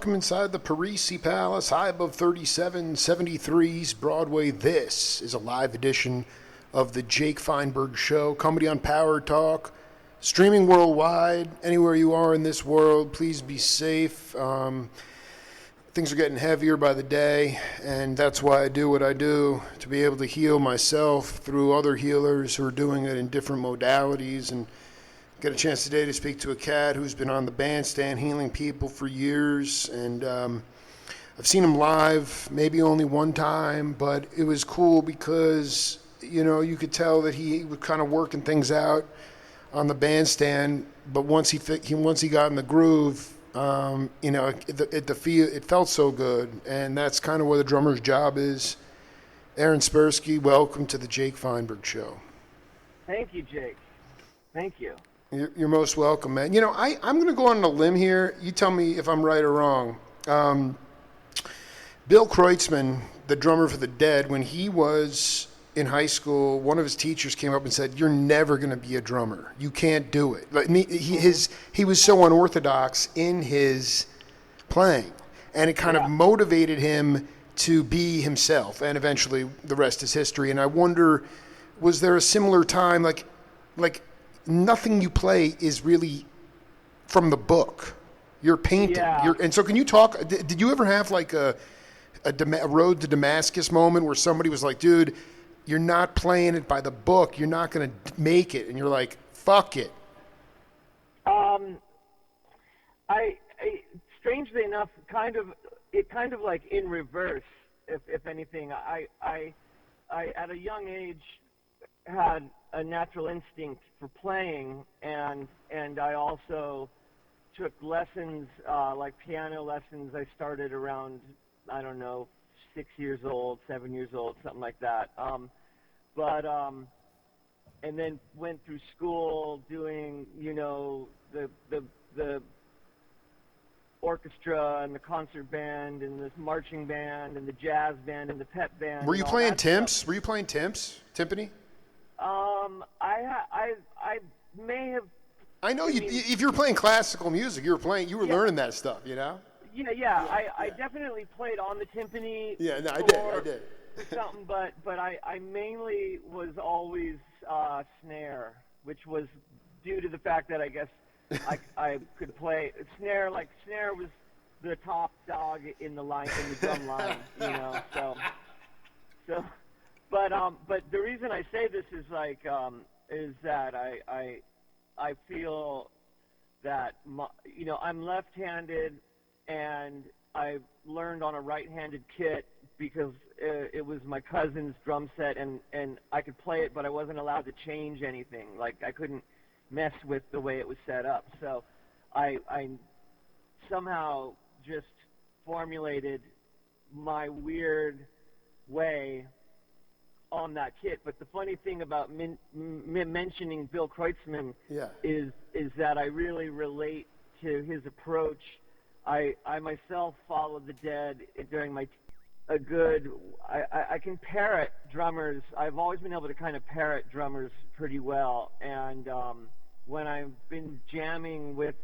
Welcome inside the Parisi Palace, high above 3773's Broadway. This is a live edition of the Jake Feinberg Show, comedy on Power Talk, streaming worldwide. Anywhere you are in this world, please be safe. Things are getting heavier by the day, and that's why I do what I do, to be able to heal myself through other healers who are doing it in different modalities. And got a chance today to speak to a cat who's been on the bandstand healing people for years, and I've seen him live maybe only one time, but it was cool because, you know, you could tell that he was kind of working things out on the bandstand, but once he got in the groove, you know, it felt so good, and that's kind of what the drummer's job is. Aaron Sperske, welcome to the Jake Feinberg Show. Thank you, Jake. Thank you. You're most welcome, man. You know, I'm going to go on a limb here. You tell me if I'm right or wrong. Bill Kreutzmann, the drummer for the Dead, when he was in high school, one of his teachers came up and said, "You're never going to be a drummer. You can't do it." Like he was so unorthodox in his playing, and it kind of motivated him to be himself. And eventually, the rest is history. And I wonder, was there a similar time, like? Nothing you play is really from the book. You're painting. Yeah. And so can you talk, did you ever have like a road to Damascus moment where somebody was like, dude, you're not playing it by the book. You're not going to make it. And you're like, fuck it. I strangely enough, kind of like in reverse, if anything. I at a young age had a natural instinct for playing, and I also took lessons, like piano lessons. I started around, I don't know, 6 years old, 7 years old, something like that. And then went through school doing, you know, the orchestra and the concert band and the marching band and the jazz band and the pep band. Were you playing timps? Were you playing timps? Timpani? I may have. I know if you were playing classical music, you were learning that stuff, you know? Yeah. I definitely played on the timpani. Yeah, no, I did. Something, but I mainly was always snare, which was due to the fact that I guess I could play snare. Like snare was the top dog in the drum line, you know. So. But the reason I say this is is that I feel that I'm left-handed, and I learned on a right-handed kit because it was my cousin's drum set, and I could play it, but I wasn't allowed to change anything. Like I couldn't mess with the way it was set up. So I somehow just formulated my weird way on that kit. But the funny thing about mentioning Bill Kreutzmann is that I really relate to his approach. I myself followed the Dead during I can parrot drummers. I've always been able to kind of parrot drummers pretty well. And when I've been jamming with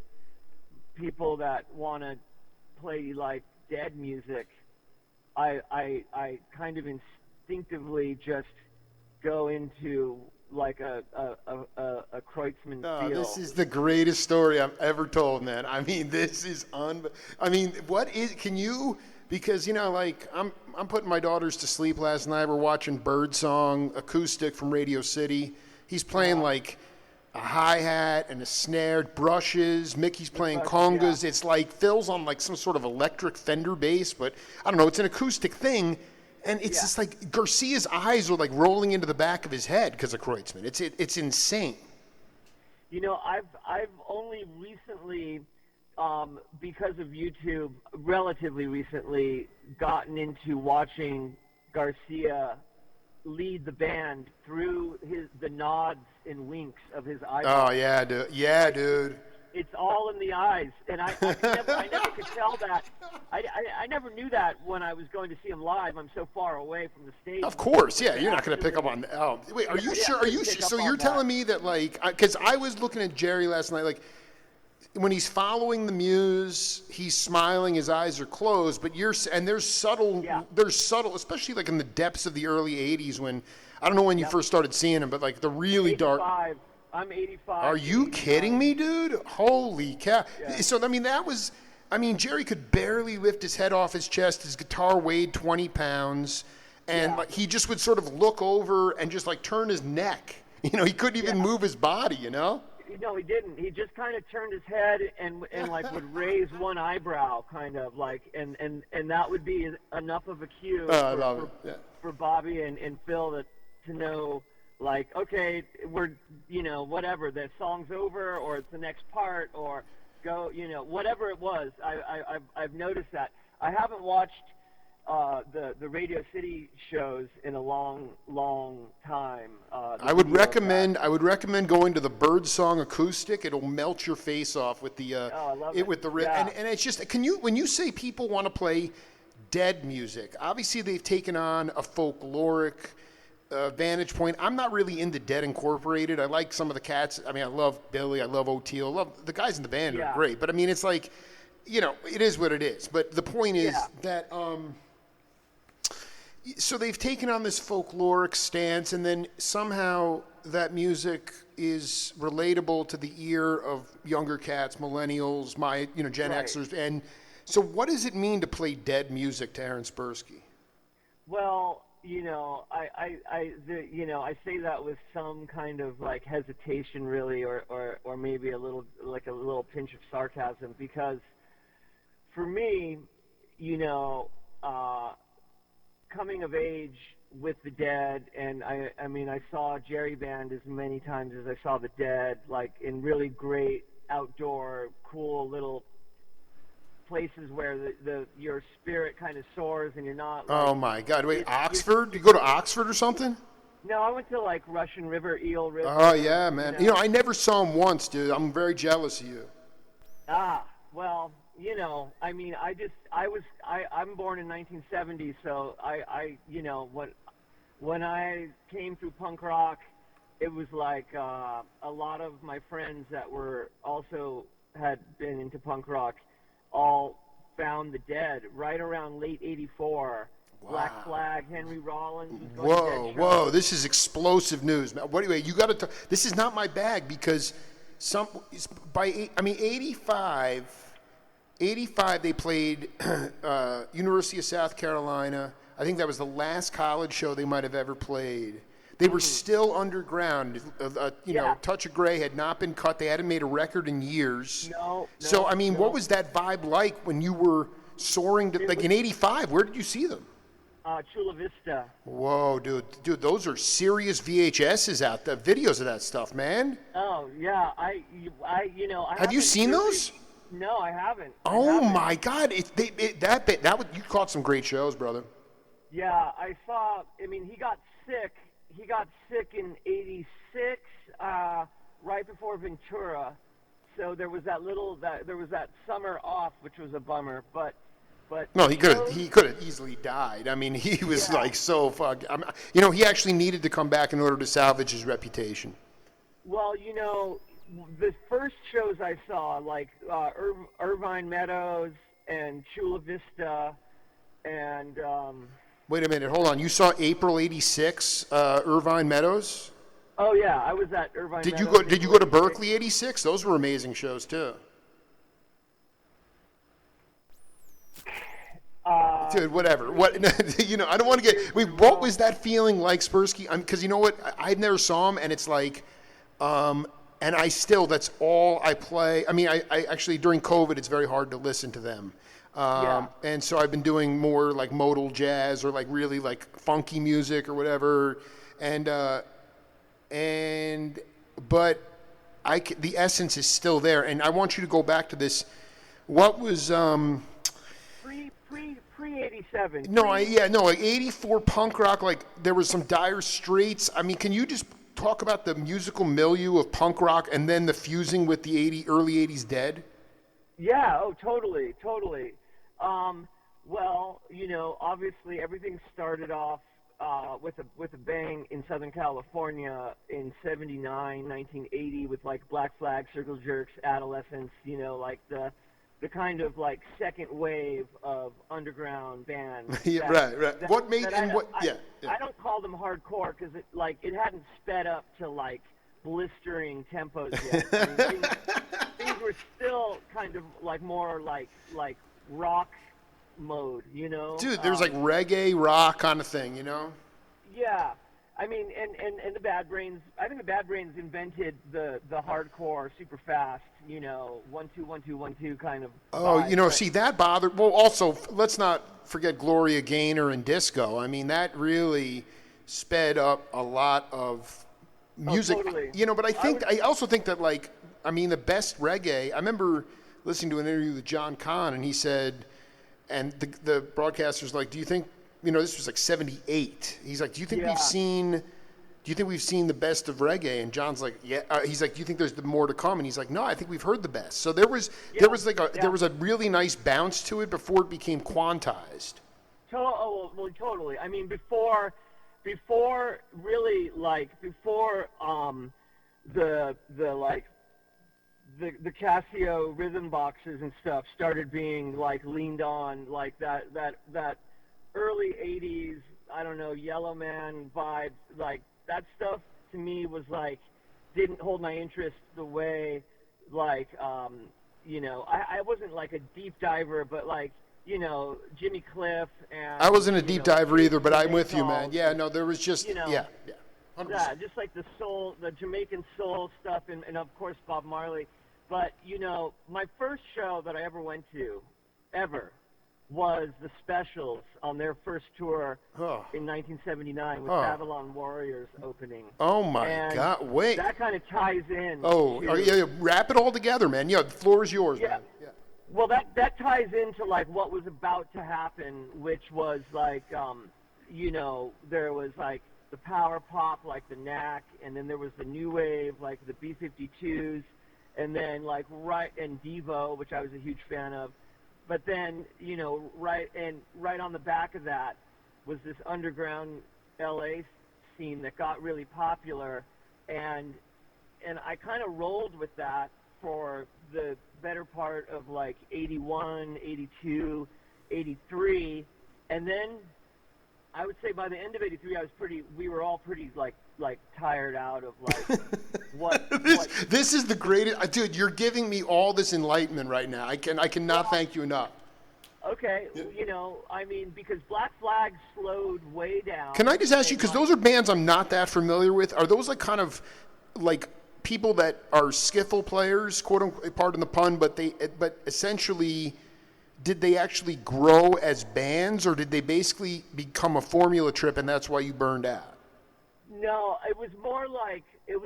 people that want to play like Dead music, I kind of instinctively just go into like a Kreutzmann feel. This is the greatest story I've ever told, man. I mean, this is because, you know, like I'm putting my daughters to sleep last night. We're watching Birdsong acoustic from Radio City. He's playing like a hi-hat and a snare, brushes. Mickey's playing congas. Yeah. It's like Phil's on like some sort of electric Fender bass, but I don't know, it's an acoustic thing. And it's just like Garcia's eyes are like rolling into the back of his head because of Kreutzmann. It's insane. You know, I've only recently, because of YouTube, relatively recently, gotten into watching Garcia lead the band through the nods and winks of his eyes. Oh yeah, dude. Yeah, dude. It's all in the eyes, and I never could tell that. I never knew that when I was going to see him live. I'm so far away from the stage. Of course, yeah. You're not going to pick up on. Oh, wait. Are you sure? Are you sure? So you're telling me that, like, because I was looking at Jerry last night, like, when he's following the muse, he's smiling, his eyes are closed, but there's subtle, especially like in the depths of the early 80s when, I don't know when you first started seeing him, but like the really 85. dark. I'm 85. Are you kidding me, dude? Holy cow. Yeah. So, Jerry could barely lift his head off his chest. His guitar weighed 20 pounds. And like, he just would sort of look over and just like turn his neck. He couldn't even move his body, No, he didn't. He just kind of turned his head and like would raise one eyebrow, kind of like, and that would be enough of a cue for Bobby and Phil to know, like, okay, we're, whatever, the song's over, or it's the next part, or go, whatever it was. I've noticed that. I haven't watched the Radio City shows in a long time. I would recommend going to the Birdsong Acoustic. It'll melt your face off with the I love it. with the and it's just, when you say people want to play Dead music, obviously they've taken on a folkloric vantage point. I'm not really into Dead Incorporated. I like some of the cats. I love Billy. I love O'Teal. I love the guys in the band are great. But it's like, it is what it is. But the point is that so they've taken on this folkloric stance, and then somehow that music is relatable to the ear of younger cats, millennials, Gen Xers. And so what does it mean to play Dead music to Aaron Sperske? Well, I say that with some kind of like hesitation, really, or maybe a little pinch of sarcasm, because for me, coming of age with the Dead, and I saw Jerry Band as many times as I saw the Dead, like in really great outdoor, cool little places where your spirit kind of soars and you're not. Like, oh my God! Wait, Oxford? You go to Oxford or something? No, I went to like Russian River, Eel River. Oh yeah, man. I never saw him once, dude. I'm very jealous of you. Well, I'm born in 1970, so when I came through punk rock, it was like a lot of my friends that were also had been into punk rock all found the Dead right around late '84. Wow. Black Flag, Henry Rollins was going to Dead Whoa! This is explosive news. Anyway, you got to. This is not my bag because '85 they played University of South Carolina. I think that was the last college show they might have ever played. They were still underground. Touch of Grey had not been cut. They hadn't made a record in years. So, what was that vibe like when you were soaring to, in '85? Where did you see them? Chula Vista. Whoa, dude, those are serious VHSs out there, videos of that stuff, man. Oh yeah, Have you seen those? No, I haven't. My God, you caught some great shows, brother. Yeah, I saw. He got sick. He got sick in '86, right before Ventura. So there was that summer off, which was a bummer. But no, he could have easily died. He was like so fucked. He actually needed to come back in order to salvage his reputation. Well, the first shows I saw, like Irvine Meadows and Chula Vista, and wait a minute, hold on. You saw April '86, Irvine Meadows? Oh yeah, I was at Irvine. Did you go to Berkeley '86? Those were amazing shows too. Dude, whatever. What I don't want to get. Wait, what was that feeling like, Sperske? Because you know what, I never saw him, and it's like, and I still, that's all I play. I actually during COVID, it's very hard to listen to them. And so I've been doing more like modal jazz or like really like funky music or whatever. But the essence is still there. And I want you to go back to this. What was, pre 87. Like 84 punk rock, like there was some Dire Straits. Can you just talk about the musical milieu of punk rock and then the fusing with the early 80s Dead? Yeah, totally. Well, obviously everything started off with a bang in Southern California in 79, 1980 with like Black Flag, Circle Jerks, Adolescents, you know, like the kind of like second wave of underground bands. Yeah, right. What made and what? Yeah. I don't call them hardcore because it hadn't sped up to like blistering tempos yet. I mean, things were still kind of like more like rock mode, you know. Dude, there's like reggae rock kind of thing, you know. Yeah, I mean, and the Bad Brains. I think the Bad Brains invented the hardcore super fast, you know, 1 2 1 2 1 2 kind of. Oh, vibe. you know, see that bothered. Well, also let's not forget Gloria Gaynor and disco. I mean, that really sped up a lot of music. Oh, totally. You know, but I also think that like, I mean, the best reggae. I remember listening to an interview with John Kahn, and he said, and the broadcaster's like, do you think, you know, this was like 78. He's like, do you think we've seen the best of reggae? And John's like, yeah. He's like, do you think there's more to come? And he's like, no, I think we've heard the best. So there was a really nice bounce to it before it became quantized. Totally. I mean, before really like before the Casio rhythm boxes and stuff started being like leaned on, like that early 80s, I don't know, Yellow Man vibe, like that stuff to me was like, didn't hold my interest the way, like, you know, I wasn't like a deep diver, but like, you know, Jimmy Cliff and... I wasn't a deep diver either, but I'm with you, man. Yeah, no, there was just, you know, yeah. 100%. Yeah, just like the Jamaican soul stuff, and of course Bob Marley. But, you know, my first show that I ever went to, was the Specials on their first tour in 1979 with Babylon Warriors opening. Oh, my God. Wait. That kind of ties in. Yeah, wrap it all together, man. Yeah, the floor is yours, man. Yeah. Well, that ties into, like, what was about to happen, which was, like, you know, there was, like, the power pop, like the Knack, and then there was the new wave, like the B-52s, and then, like, and Devo, which I was a huge fan of. But then, you know, right on the back of that was this underground LA scene that got really popular, and I kind of rolled with that for the better part of like 81, 82, 83, and then I would say by the end of 83, we were all pretty like tired out of like what this is the greatest, dude. You're giving me all this enlightenment right now. I cannot thank you enough. Okay, you know, I mean, because Black Flag slowed way down. Can I just ask you, because those are bands I'm not that familiar with. Are those like kind of like people that are skiffle players, quote unquote, pardon the pun, but essentially, did they actually grow as bands, or did they basically become a formula trip and that's why you burned out? No, it was more like there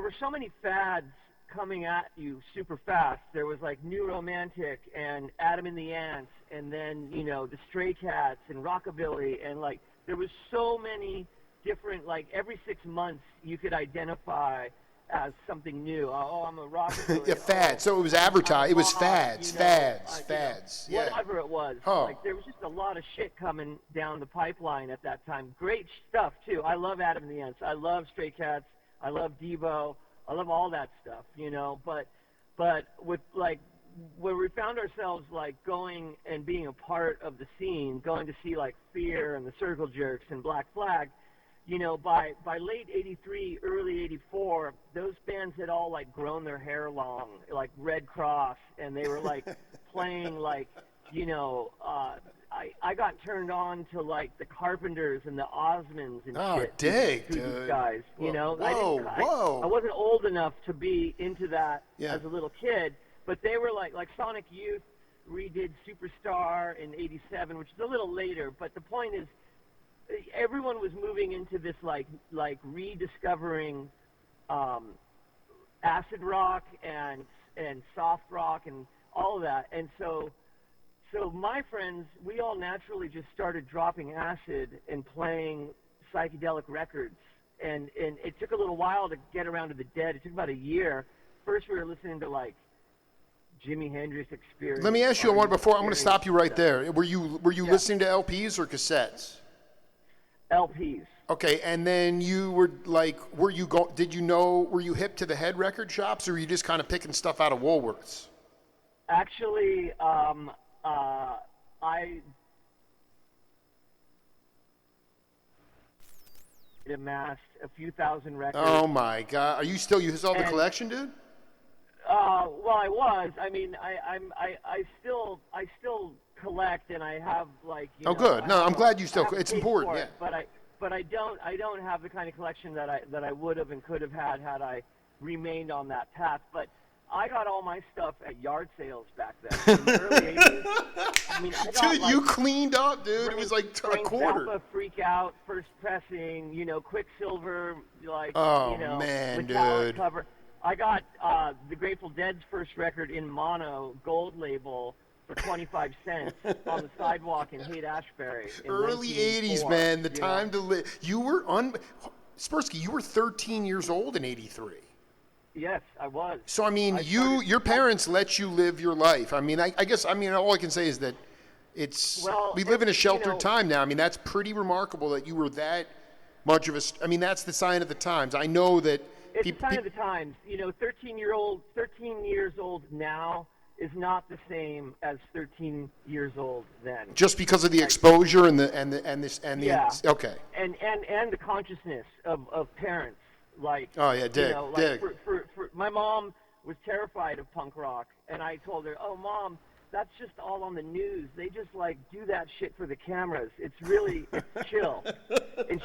were so many fads coming at you super fast. There was like New Romantic and Adam and the Ants, and then, you know, the Stray Cats and Rockabilly, and like there was so many different, like every 6 months you could identify as something new. Oh, I'm a rockabilly. Yeah, fads. So it was advertised. It was fads, you know, fads. You know, Yeah. whatever it was. Oh. Like there was just a lot of shit coming down the pipeline at that time. Great stuff too. I love Adam and the Ants. I love Stray Cats. I love Devo. I love all that stuff, you know. But with like where we found ourselves like going and being a part of the scene, going to see like Fear and the Circle Jerks and Black Flag. You know, by late 83, early 84, those bands had all, like, grown their hair long, like Red Cross, and they were, like, playing, like, you know, I got turned on to, like, the Carpenters and the Osmonds and shit. Dude. These guys, you know? Whoa. I wasn't old enough to be into that Yeah. as a little kid, but they were, like Sonic Youth redid Superstar in 87, which is a little later, but the point is, everyone was moving into this like rediscovering acid rock and soft rock and all of that, and so my friends, we all naturally just started dropping acid and playing psychedelic records, and it took a little while to get around to the Dead. It took about a year. First we were listening to like Jimi Hendrix experience. Let me ask you one before. I'm going to stop you right Yeah. there. Were you listening to LPs or cassettes? LPs. Okay, and then you were like, were you hip to the head record shops, or were you just kind of picking stuff out of Woolworths? Actually, I amassed a few thousand records. Oh my God! You still the collection, dude? Well, I was. I mean, I still collect, and I have like. Oh, good. No, I'm glad you still. It's important. Yeah. But I don't have the kind of collection that I would have and could have had I remained on that path. But I got all my stuff at yard sales back then. In the early 80s. I mean, I got, dude, you cleaned up, dude. It was like a quarter. Alpha, Freak Out, First Pressing, Quicksilver, man, metallic dude. cover. I got the Grateful Dead's first record in mono, gold label, for 25 cents on the sidewalk in Haight-Ashbury. Early 80s, man. The time to live. You were Sperske, you were 13 years old in 83. Yes, I was. So, I mean, your parents let you live your life. I mean, I guess, all I can say is that we live in a sheltered time now. I mean, that's pretty remarkable that you were that much of that's the sign of the times. I know that it's a sign of the times. 13 years old now is not the same as 13 years old then. Just because of the exposure and the okay. And the consciousness of parents. Like, oh yeah, dig. For my mom was terrified of punk rock, and I told her, "Oh, Mom, that's just all on the news. They just do that shit for the cameras. It's chill." And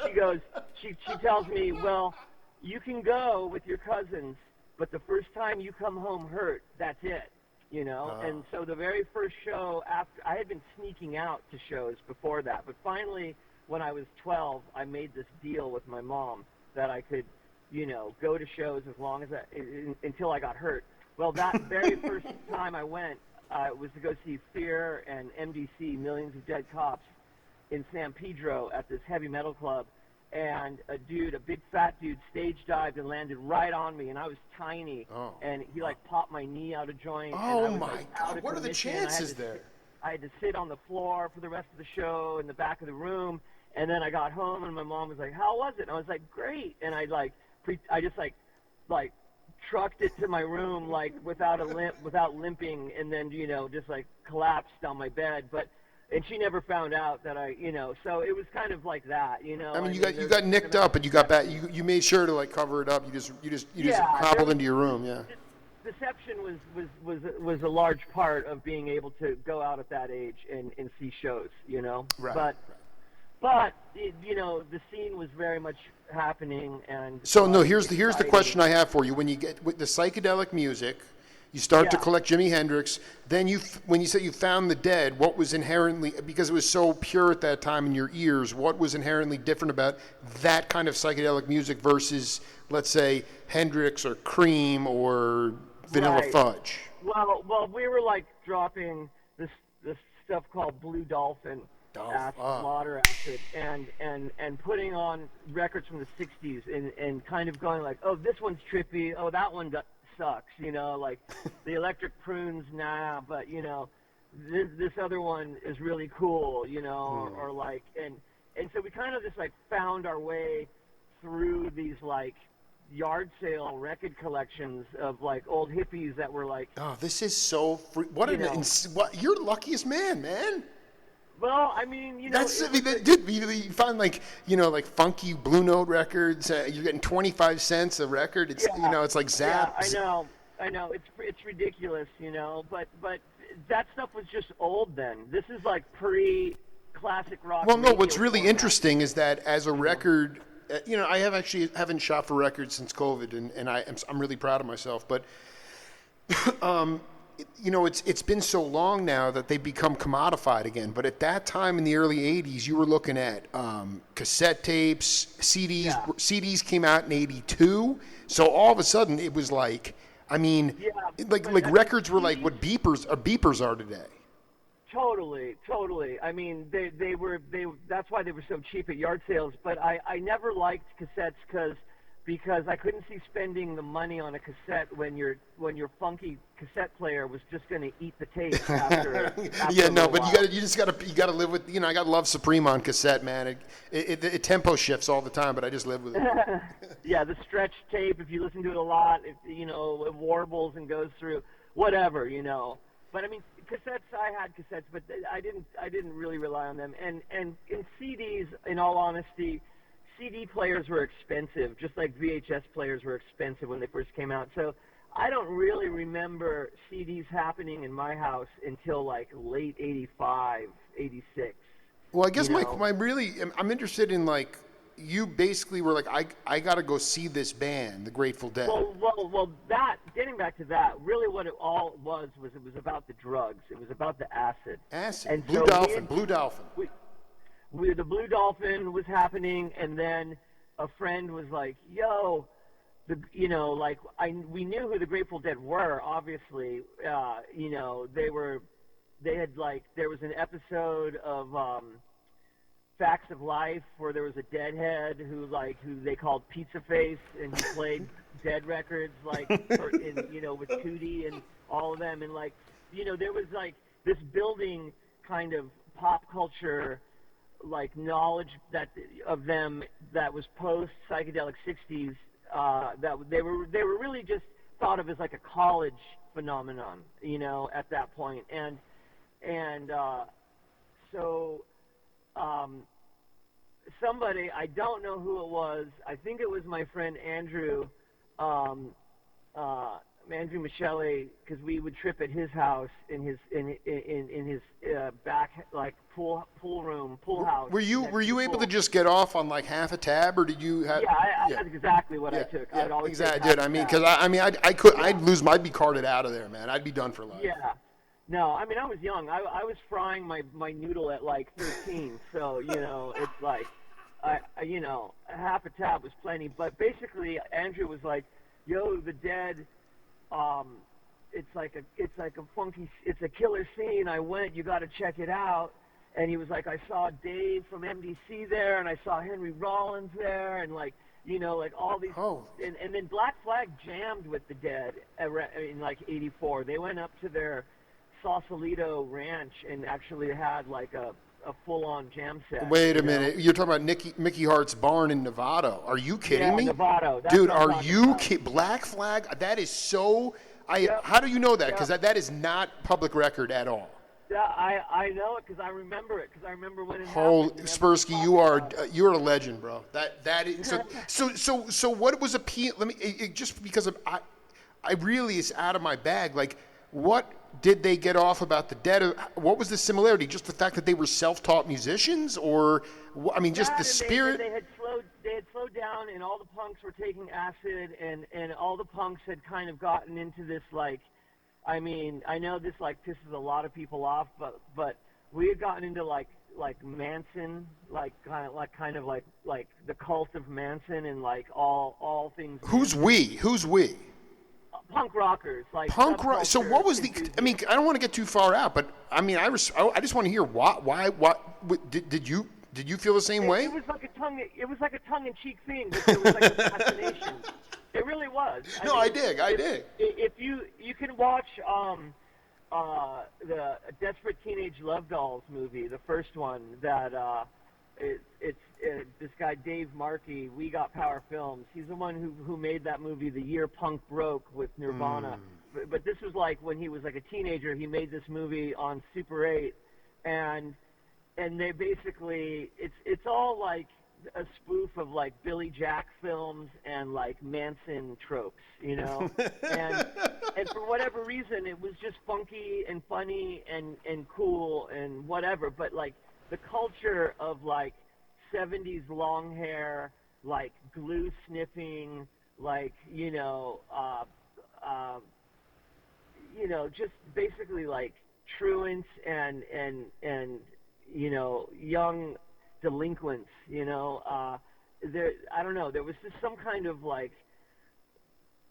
she tells me, "Well, you can go with your cousins, but the first time you come home hurt, that's it." And so the very first show after I had been sneaking out to shows before that, but finally when I was 12, I made this deal with my mom that I could go to shows as long as until I got hurt. Well, that very first time I went was to go see Fear and MDC, Millions of Dead Cops, in San Pedro at this heavy metal club. And a big fat dude, stage dived and landed right on me, and I was tiny. Oh. And he popped my knee out of joint. Oh and I was, my God! What are the chances there? I had to sit on the floor for the rest of the show in the back of the room. And then I got home, and my mom was like, "How was it?" And I was like, "Great." And I just trucked it to my room without limping, and then just collapsed on my bed. And she never found out that so it was kind of like that, I mean, you got nicked up, and you got back. You made sure to cover it up. You just hobbled into your room, yeah. Deception was a large part of being able to go out at that age and see shows, Right. But the scene was very much happening, and so no. Here's the question I have for you. When you get with the psychedelic music, you start to collect Jimi Hendrix. Then when you say you found the Dead, what was inherently, because it was so pure at that time in your ears, what was inherently different about that kind of psychedelic music versus, let's say, Hendrix or Cream or Vanilla Fudge? Well, we were dropping this stuff called Blue Dolphin. Slaughter acid, and putting on records from the 60s and kind of going oh, this one's trippy, oh, that one sucks, the Electric Prunes, nah, but this other one is really cool, or and so we kind of just found our way through these yard sale record collections of old hippies that were oh, this is so free. You're the luckiest man. Well, I mean, dude, you find funky Blue Note records. You're getting 25 cents a record. It's it's like Zap. Yeah, I know. It's ridiculous, But that stuff was just old then. This is pre-classic rock. Well, no. What's really interesting is that as a record, I haven't shot for records since COVID, and I'm really proud of myself. But it's been so long now that they've become commodified again. But at that time in the early 80s, you were looking at cassette tapes, CDs. Yeah. CDs came out in 82. So all of a sudden it was records were what beepers are today. Totally. I mean, they that's why they were so cheap at yard sales. But I never liked cassettes because because I couldn't see spending the money on a cassette when your funky cassette player was just going to eat the tape after. Yeah, no, but while. you gotta live with, I got Love Supreme on cassette, man. It tempo shifts all the time, but I just live with it. Yeah, the stretch tape. If you listen to it a lot, it warbles and goes through whatever. But I mean, cassettes. I had cassettes, but I didn't really rely on them. And in CDs, in all honesty, CD players were expensive, just like VHS players were expensive when they first came out. So I don't really remember CDs happening in my house until like late 85, 86. Well, I guess I'm interested in, like, you basically were like, I got to go see this band, the Grateful Dead. Well, that, getting back to that, really what it all was it was about the drugs. It was about the acid. Acid. And Blue Dolphin. The Blue Dolphin was happening, and then a friend was like, yo, we knew who the Grateful Dead were, obviously. There was an episode of Facts of Life where there was a Deadhead who they called Pizza Face, and he played Dead records, with Tootie and all of them, and there was this building kind of pop culture knowledge of them that was post psychedelic 60s, that they were really just thought of as like a college phenomenon, at that point, and so somebody, I don't know who it was, I think it was my friend Andrew Michele, because we would trip at his house in his back pool house. Were you able to just get off on half a tab, or did you have? Yeah, that's exactly what I took. Yeah, I'd always exactly. I did. I mean, because I'd be carted out of there, man. I'd be done for life. Yeah. No, I mean, I was young. I was frying my noodle at 13, so it's half a tab was plenty. But basically, Andrew was like, "Yo, the Dead, it's like a funky, it's a killer scene. I went, you got to check it out." And he was like, "I saw Dave from MDC there, and I saw Henry Rollins there, and all these." Oh. And then Black Flag jammed with the Dead in '84. They went up to their Sausalito ranch and actually had a full-on jam set. Wait a minute. You're talking about Mickey Hart's barn in Nevada. Are you kidding me? Nevada. Dude, are you kidding? Black Flag? That is so... Yep. How do you know that? Because that is not public record at all. Yeah, I know it because I remember it. Because I remember when it happened. Sperske, you're a legend, bro. That is... So what was appeal... Let me... just because I really is out of my bag. What did they get off about the Dead? What was the similarity? Just the fact that they were self-taught musicians, or just the spirit? They had slowed down, and all the punks were taking acid, and all the punks had kind of gotten into this I know this pisses a lot of people off, but we had gotten into Manson, kind of the cult of Manson, and all things. Who's we? Punk rockers, punk rock. So what was the? I don't want to get too far out, but I just want to hear why. Did you feel the same way? It was like a tongue-in-cheek thing, but it was a fascination. It really was. I dig. If you can watch the Desperate Teenage Love Dolls movie, the first one that it's this guy Dave Markey, We Got Power Films. He's the one who made that movie, The Year Punk Broke, with Nirvana. But this was when he was a teenager. He made this movie on Super 8, and they basically it's all a spoof of Billy Jack films and Manson tropes, and for whatever reason it was just funky and funny and cool and whatever. But the culture of 70s long hair, glue sniffing, just basically truants and young delinquents, there, I don't know, there was just some kind of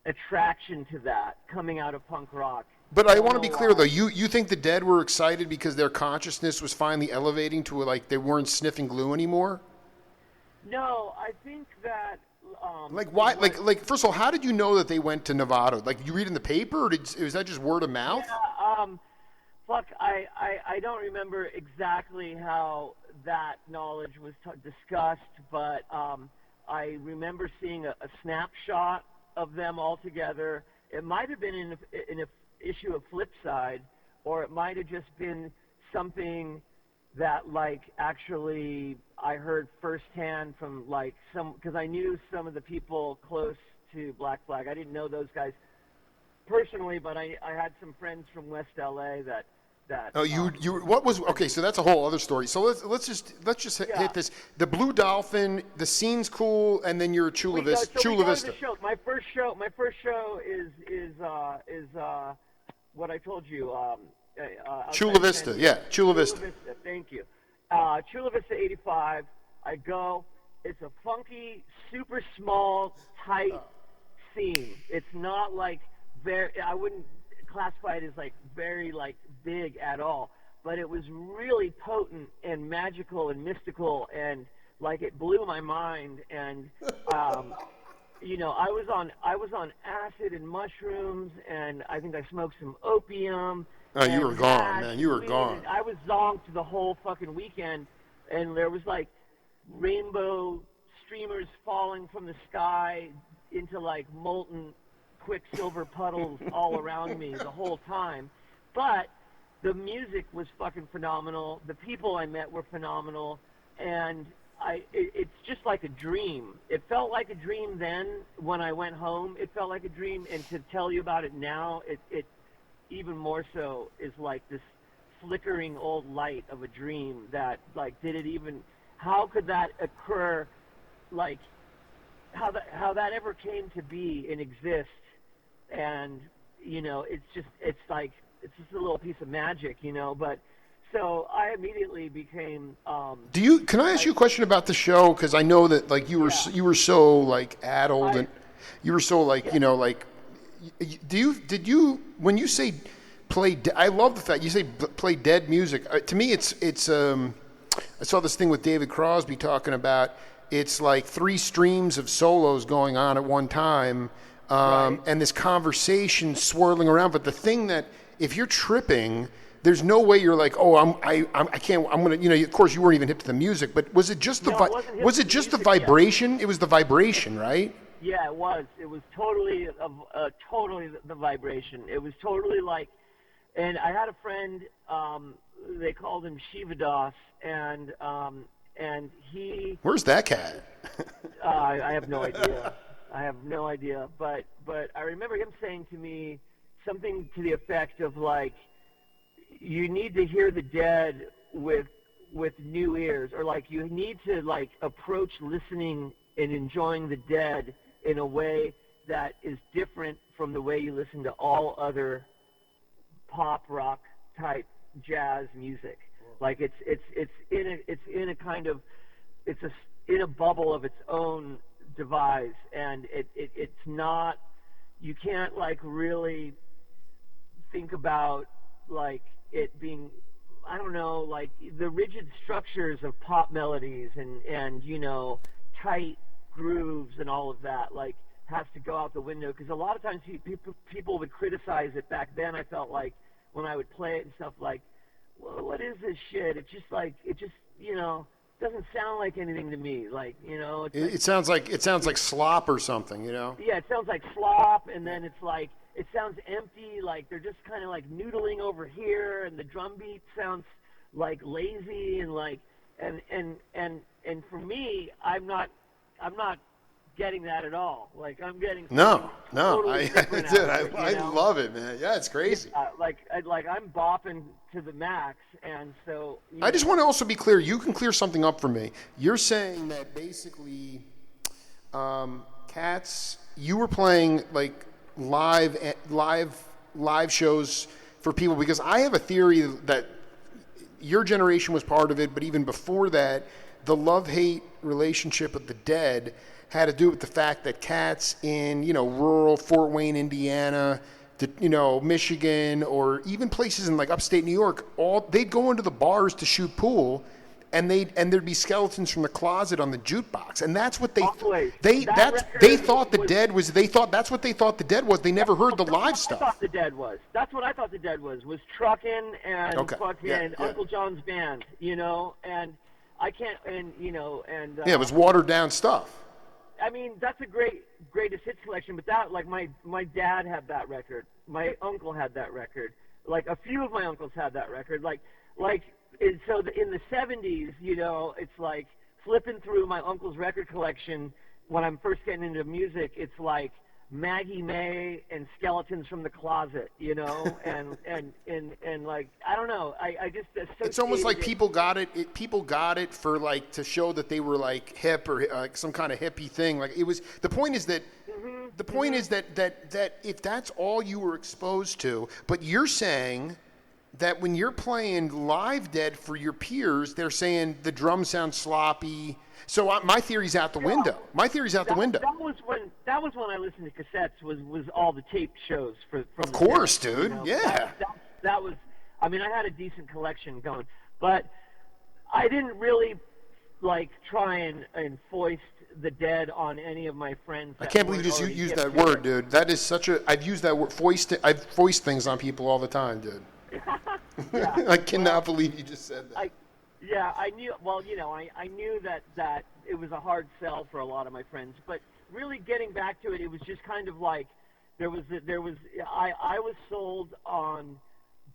attraction to that coming out of punk rock. But I want to be clear, though. You think the Dead were excited because their consciousness was finally elevating to they weren't sniffing glue anymore? No, I think that Like why? Like first of all, how did you know that they went to Nevada? Like you read in the paper, or was that just word of mouth? Yeah, fuck, I don't remember exactly how that knowledge was discussed, but I remember seeing a snapshot of them all together. It might have been in an issue of Flipside, or it might have just been something that like actually I heard firsthand from like because I knew some of the people close to Black Flag. I didn't know those guys personally, but I had some friends from West LA that. Oh, you what was okay? So that's a whole other story. So let's just hit this. The Blue Dolphin, the scene's cool, and then you're at Chula Vista. Chula Vista. My first show is what I told you. Chula Vista, yeah, Chula Vista. Thank you. Chula Vista 85. I go. It's a funky, super small, tight scene. It's not like I wouldn't classify it as like very like big at all, but it was really potent and magical and mystical, and like it blew my mind. And you know, I was on acid and mushrooms, and I think I smoked some opium. Oh, you were gone, man. You were gone. I was zonked the whole fucking weekend, and there was like rainbow streamers falling from the sky into like molten quicksilver puddles all around me the whole time. But the music was fucking phenomenal. The people I met were phenomenal, and it's just like a dream. It felt like a dream then when I went home. It felt like a dream, and to tell you about it now, it even more so is like this flickering old light of a dream that like how could that occur, like how that ever came to be and exist. And you know, it's just a little piece of magic, you know. But so I immediately became Can I ask you a question about the show? Because I know that like you were so like addled, and you were so like you know, like did you when you say play I love the fact you say play dead music. To me it's I saw this thing with David Crosby talking about it's like 3 streams of solos going on at one time. And this conversation swirling around. But the thing that if you're tripping, there's no way you're like, oh, I can't, I'm gonna, you know. Of course, you weren't even hip to the music. But was it just the the vibration? Yet. It was the vibration, right? Yeah, it was. It was totally the vibration. It was totally like, and I had a friend. They called him Shivadas, and he. Where's that cat? I have no idea. I have no idea, but I remember him saying to me something to the effect of like, you need to hear the Dead with new ears, or like you need to like approach listening and enjoying the Dead in a way that is different from the way you listen to all other pop rock type jazz music. Like it's in a kind of in a bubble of its own devise, and it's not, you can't like really think about like it being, I don't know, like the rigid structures of pop melodies and you know, tight grooves and all of that like has to go out the window, because a lot of times people would criticize it back then. I felt like when I would play it and stuff, like, well, what is this shit? It's just like, you know, doesn't sound like anything to me. Like, you know, it sounds like slop or something, you know? Yeah, it sounds like slop, and then it's like, it sounds empty, like they're just kind of like noodling over here, and the drum beat sounds like lazy, and like, and for me, I'm not getting that at all. Like, I'm getting totally different I love it, man. Yeah, it's crazy. Like I'm bopping to the max, and so. I just want to also be clear. You can clear something up for me. You're saying that basically, Cats, you were playing like live shows for people, because I have a theory that your generation was part of it, but even before that, the love-hate relationship with the Dead had to do with the fact that Cats in, you know, rural Fort Wayne, Indiana, you know, Michigan, or even places in like upstate New York, they'd go into the bars to shoot pool, and there'd be skeletons from the closet on the jukebox, and that's what they Always. they thought the dead was. They thought that's what they thought the dead was. They never heard the live stuff. That's what I thought the dead was. That's what I thought the dead was trucking and fucking Uncle John's band, you know, and I can't, and you know, and yeah, it was watered down stuff. I mean, that's a greatest hits collection, but that, like, my dad had that record. My uncle had that record. Like, a few of my uncles had that record. In the 70s, you know, it's like flipping through my uncle's record collection when I'm first getting into music. It's like Maggie May and Skeletons from the Closet, you know, and like, I don't know. I just it's almost like people got it. People got it for, like, to show that they were, like, hip or like some kind of hippie thing. Like, it was, the point is that the point is that if that's all you were exposed to, but you're saying that when you're playing live dead for your peers, they're saying the drums sound sloppy. So my theory's out the window. My theory's out the window. That was when I listened to cassettes. Was all the taped shows from. Of course, dead, dude. You know? Yeah. That was. I mean, I had a decent collection going, but I didn't really like try and foist the dead on any of my friends. I can't believe you used that word, dude. That is such a. I've used that word. I've foist things on people all the time, dude. Yeah. I cannot believe you just said that. I knew. Well, you know, I knew that it was a hard sell for a lot of my friends. But really, getting back to it, it was just kind of like I was sold on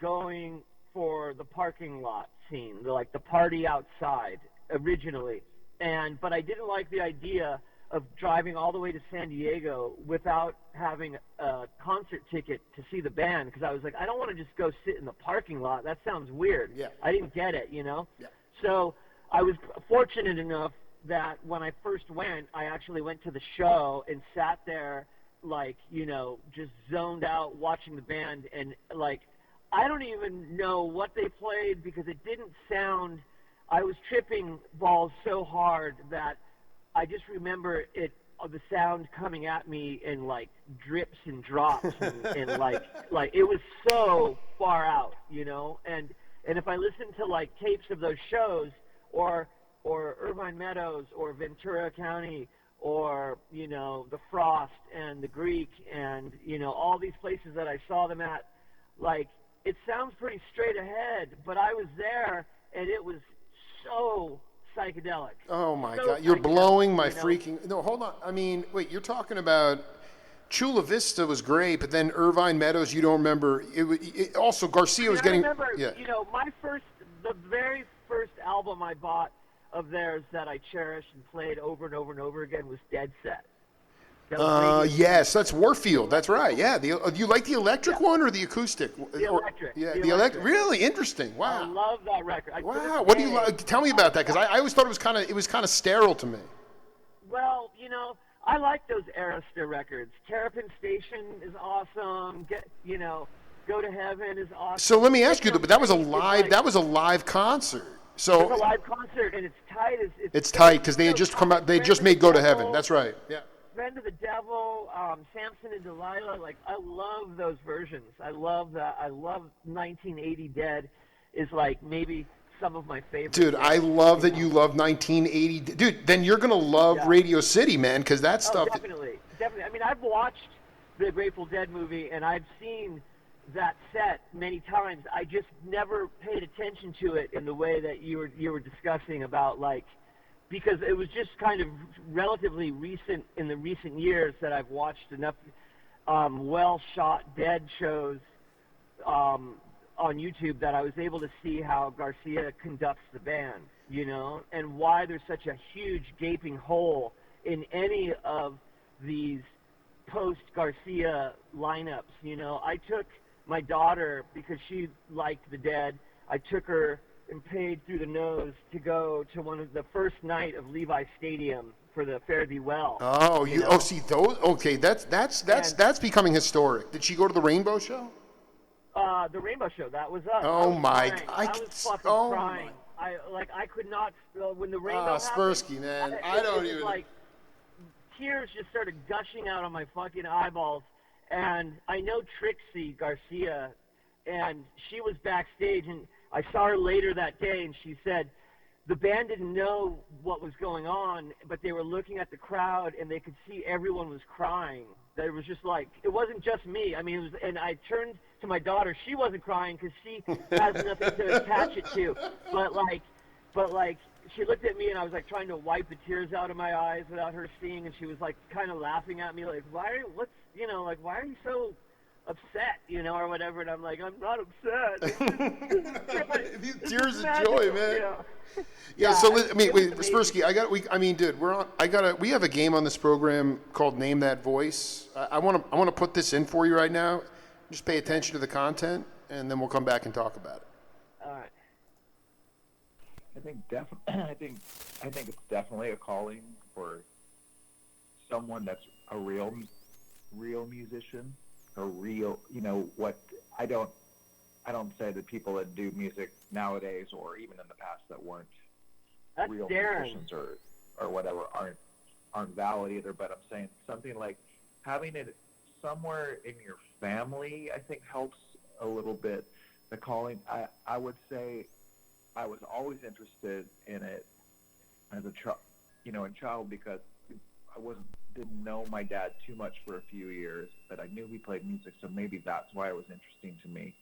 going for the parking lot scene, the party outside originally, but I didn't like the idea of driving all the way to San Diego without having a concert ticket to see the band, because I was like, I don't want to just go sit in the parking lot. That sounds weird. Yeah. I didn't get it, you know? Yeah. So I was fortunate enough that when I first went, I actually went to the show and sat there, like, you know, just zoned out watching the band. And, like, I don't even know what they played because it didn't sound – I was tripping balls so hard that I just remember the sound coming at me in, like, drips and drops and like it was so far out, you know. And if I listen to, like, tapes of those shows or Irvine Meadows or Ventura County or, you know, the Frost and the Greek and, you know, all these places that I saw them at, like, it sounds pretty straight ahead, but I was there and it was so psychedelic. Oh my God, you're blowing my freaking. No, hold on. I mean, wait, you're talking about Chula Vista was great, but then Irvine Meadows, you don't remember. Also, Garcia was getting. I remember, yeah. You know, the very first album I bought of theirs that I cherished and played over and over and over again was Dead Set. Yes, that's Warfield. That's right. Yeah. Do you like the electric one or the acoustic? The electric. The electric. Really interesting. Wow. I love that record. Wow. What do you like? Tell me about that, because I always thought it was kind of sterile to me. Well, you know, I like those Arista records. Terrapin Station is awesome. Go to Heaven is awesome. So let me ask you, but that was a live concert. So it's a live concert, and it's tight. It's tight because they had just come out. They just made Go to Heaven. That's right. Yeah. Friend of the Devil, Samson and Delilah. Like, I love those versions. I love that. I love 1980 Dead is, like, maybe some of my favorites. Dude, I love that you love 1980. Dude, then you're going to love Radio City, man, because that stuff. Definitely. I mean, I've watched the Grateful Dead movie, and I've seen that set many times. I just never paid attention to it in the way that you were discussing about, like, because it was just kind of relatively recent in the recent years that I've watched enough well-shot Dead shows on YouTube that I was able to see how Garcia conducts the band, you know, and why there's such a huge gaping hole in any of these post-Garcia lineups, you know. I took my daughter, because she liked the Dead, I took her and paid through the nose to go to one of the first night of Levi Stadium for the Fare Thee Well. Oh, see those? Okay, that's becoming historic. Did she go to the Rainbow Show? The Rainbow Show, that was us. Oh my! I was fucking crying. I could not when the Rainbow happened. Sperske, man, I don't even. Like, tears just started gushing out on my fucking eyeballs, and I know Trixie Garcia, and she was backstage, and I saw her later that day, and she said, the band didn't know what was going on, but they were looking at the crowd and they could see everyone was crying. That it was just like, it wasn't just me. I mean, it was, and I turned to my daughter. She wasn't crying because she has nothing to attach it to. But like, she looked at me and I was like trying to wipe the tears out of my eyes without her seeing, and she was like kind of laughing at me, like, why are you so upset, or whatever? And I'm like, I'm not upset. Tears of joy, man. Yeah. So wait, Sperske, we have a game on this program called Name That Voice. I want to put this in for you right now. Just pay attention to the content, and then we'll come back and talk about it. All right. I think it's definitely a calling for someone that's a real musician, a real, what I don't say that people that do music nowadays or even in the past that weren't That's real Darren. musicians or whatever aren't valid either. But I'm saying something like having it somewhere in your family, I think, helps a little bit. The calling, I would say, I was always interested in it as a child because I didn't know my dad too much for a few years, but I knew he played music, so maybe that's why it was interesting to me.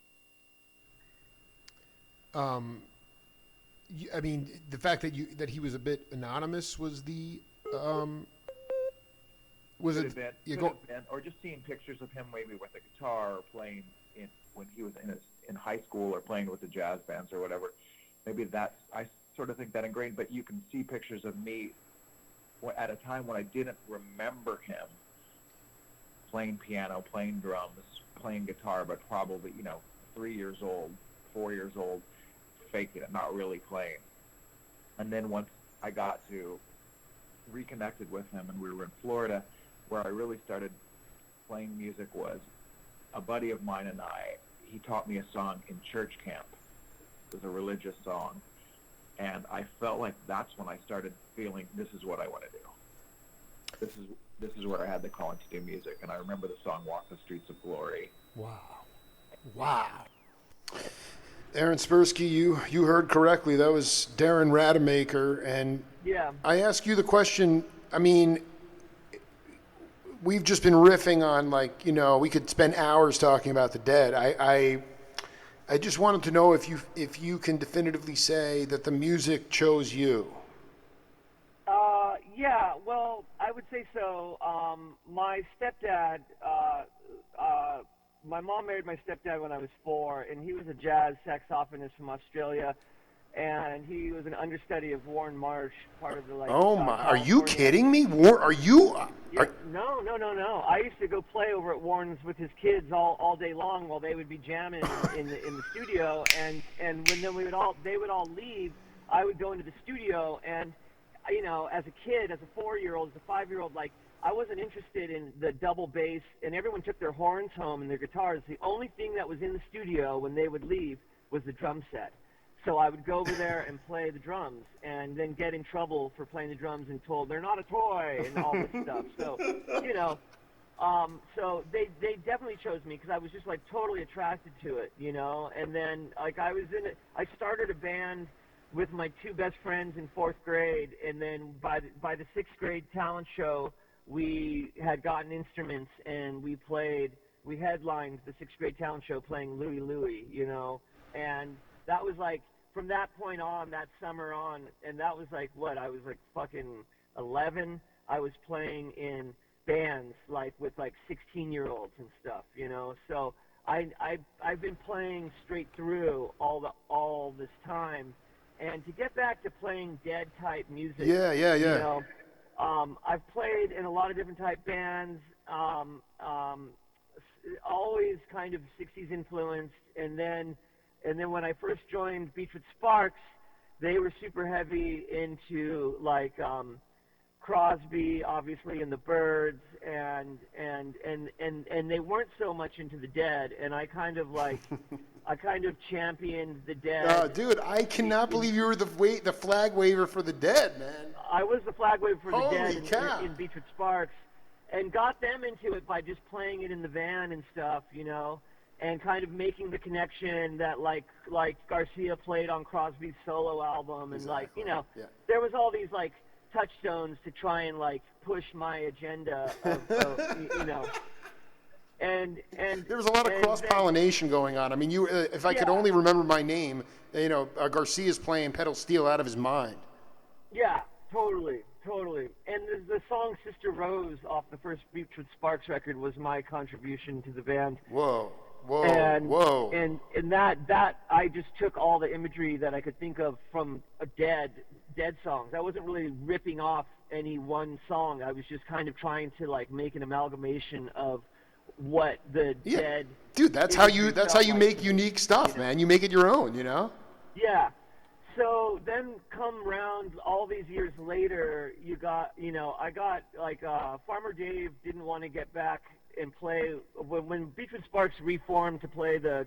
I mean, the fact that he was a bit anonymous was the was could it? Have been, or just seeing pictures of him maybe with a guitar or playing when he was in high school or playing with the jazz bands or whatever. Maybe I sort of think that ingrained. But you can see pictures of me at a time when I didn't remember him playing piano, playing drums, playing guitar, but probably 3 years old, 4 years old, faking it, not really playing. And then once I got to reconnected with him and we were in Florida, where I really started playing music was a buddy of mine and he taught me a song in church camp. It was a religious song. And I felt like that's when I started feeling this is what I want to do. This is where I had the calling to do music. And I remember the song Walk the Streets of Glory. Wow. Aaron Sperske, you heard correctly. That was Darren Rademacher. And yeah. I ask you the question, I mean, we've just been riffing on, we could spend hours talking about the Dead. I just wanted to know if you can definitively say that the music chose you. Yeah, well, I would say so. My stepdad, my mom married my stepdad when I was 4, and he was a jazz saxophonist from Australia, and he was an understudy of Warren Marsh, part of the Oh my! California. Are you kidding me? Are you? Yeah, no. I used to go play over at Warren's with his kids all day long while they would be jamming in the studio, and when they would all leave, I would go into the studio, and as a kid, as a 4-year-old, as a 5-year-old, I wasn't interested in the double bass, and everyone took their horns home and their guitars. The only thing that was in the studio when they would leave was the drum set. So I would go over there and play the drums, and then get in trouble for playing the drums and told they're not a toy and all this stuff. So, so they definitely chose me because I was just totally attracted to it, And then I started a band with my 2 best friends in 4th grade, and then by the 6th grade talent show, we had gotten instruments and we headlined the 6th grade talent show playing Louie Louie, and that was from that point on, that summer on, and that was I was fucking 11, I was playing in bands with 16-year-olds and stuff, so I've been playing straight through all this time. And to get back to playing Dead type music, yeah. I've played in a lot of different type bands, always kind of 60s influenced, and then when I first joined Beachwood Sparks, they were super heavy into Crosby, obviously, and the Byrds, and they weren't so much into the Dead, and I kind of championed the Dead. Dude, I cannot believe you were the flag waver for the Dead, man. I was the flag waver for the Holy Dead cow. in Beachwood Sparks, and got them into it by just playing it in the van and stuff, and kind of making the connection that like Garcia played on Crosby's solo album, and like, you know, there was all these like touchstones to try and like push my agenda of you know. And there was a lot of cross-pollination going on. I mean, you if I could only remember my name, you know, Garcia's playing pedal steel out of his mind. Yeah, totally. And the song Sister Rose off the first Beach with Sparks record was my contribution to the band. Whoa. And that I just took all the imagery that I could think of from a dead songs. I wasn't really ripping off any one song. I was just kind of trying to like make an amalgamation of what the dead. Dude, that's how you make unique stuff, man. You make it your own, you know? Yeah. So then come round all these years later, I got like Farmer Dave didn't want to get back and play when Beach with Sparks reformed to play the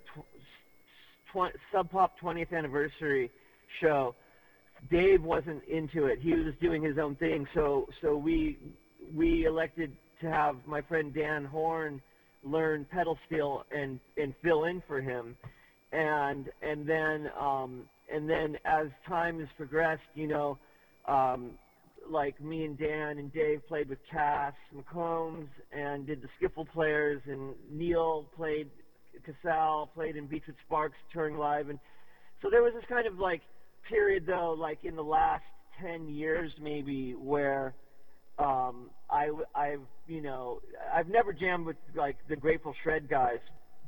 Sub Pop 20th anniversary show. Dave wasn't into it. He was doing his own thing. So we elected to have my friend Dan Horn learn pedal steel and fill in for him, and then as time has progressed, you know, like me and Dan and Dave played with Cass McCombs and did the Skiffle Players, and Neil played Casal, played in Beach with Sparks touring live, and so there was this kind of like period though, like in the last 10 years maybe, where I've never jammed with like the Grateful Shred guys,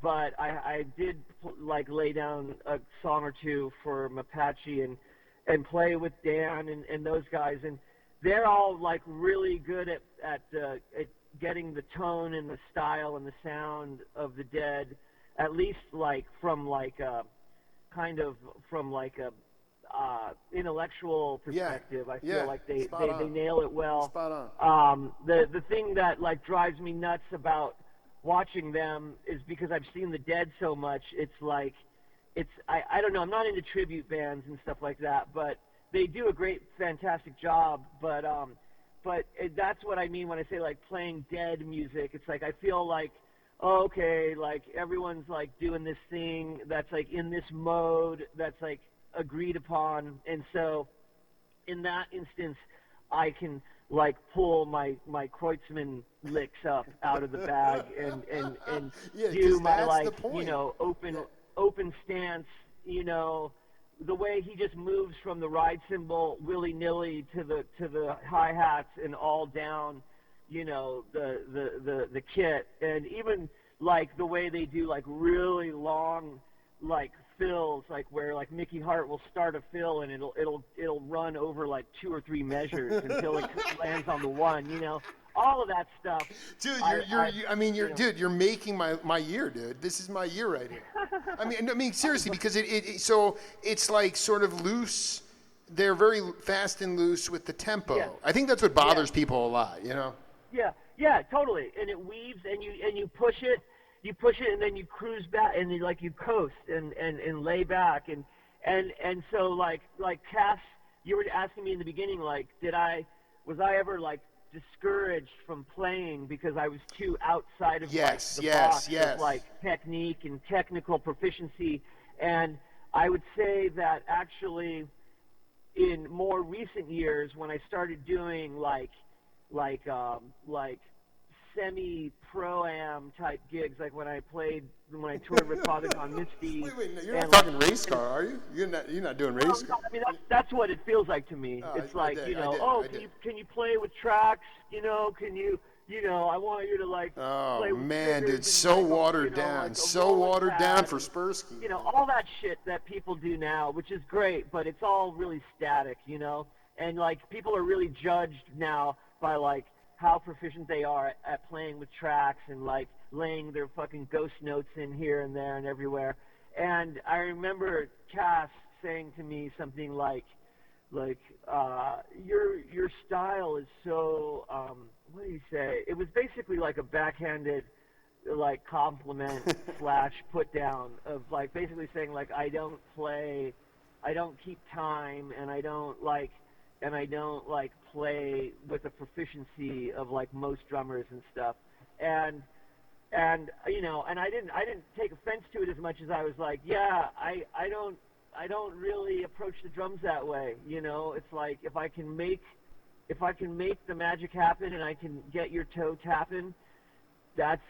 but I did like lay down a song or two for Mapache and play with Dan and those guys, and they're all like really good at getting the tone and the style and the sound of the Dead, at least like from like a kind of from like a intellectual perspective. I feel like they nail it well. Spot on. The thing that like drives me nuts about watching them is because I've seen the Dead so much. It's like I don't know. I'm not into tribute bands and stuff like that, but they do a great, fantastic job. But that's what I mean when I say like playing Dead music. It's like I feel like, oh, okay, like everyone's like doing this thing that's like in this mode that's like agreed upon, and so in that instance I can like pull my Kreutzmann licks up out of the bag and do my like, you know, open stance, you know, the way he just moves from the ride cymbal willy-nilly to the hi-hats and all down, you know, the kit, and even like the way they do like really long like fills, like where like Mickey Hart will start a fill and it'll run over like 2 or 3 measures until it lands on the one, you know, all of that stuff. Dude, you're making my year, dude. This is my year right here. I mean seriously, because it's like sort of loose. They're very fast and loose with the tempo. Yeah. I think that's what bothers people a lot, you know. Yeah, totally. And it weaves, and you push it. You push it, and then you cruise back, and you coast and lay back, and so like Cass, you were asking me in the beginning, like, was I ever like discouraged from playing because I was too outside of the box of like technique and technical proficiency, and I would say that actually in more recent years when I started doing like semi-pro-am type gigs, like when I toured with Father John Misty. Wait, you're not talking race car, are you? You're not doing race car. I mean, that's what it feels like to me. It's can you play with tracks? You know, I want you to like. Oh play with man, dude, so watered down, so watered down for Sperske. You know, all that shit that people do now, which is great, but it's all really static, you know, and like people are really judged now by like how proficient they are at playing with tracks and like laying their fucking ghost notes in here and there and everywhere. And I remember Cass saying to me something like your style is so what did he say? It was basically like a backhanded like compliment / put down of like basically saying like I don't keep time, and I don't play with the proficiency of like most drummers and stuff. And and and I didn't take offense to it as much as I was like, yeah, I don't really approach the drums that way. It's like if I can make the magic happen and I can get your toe tapping, that's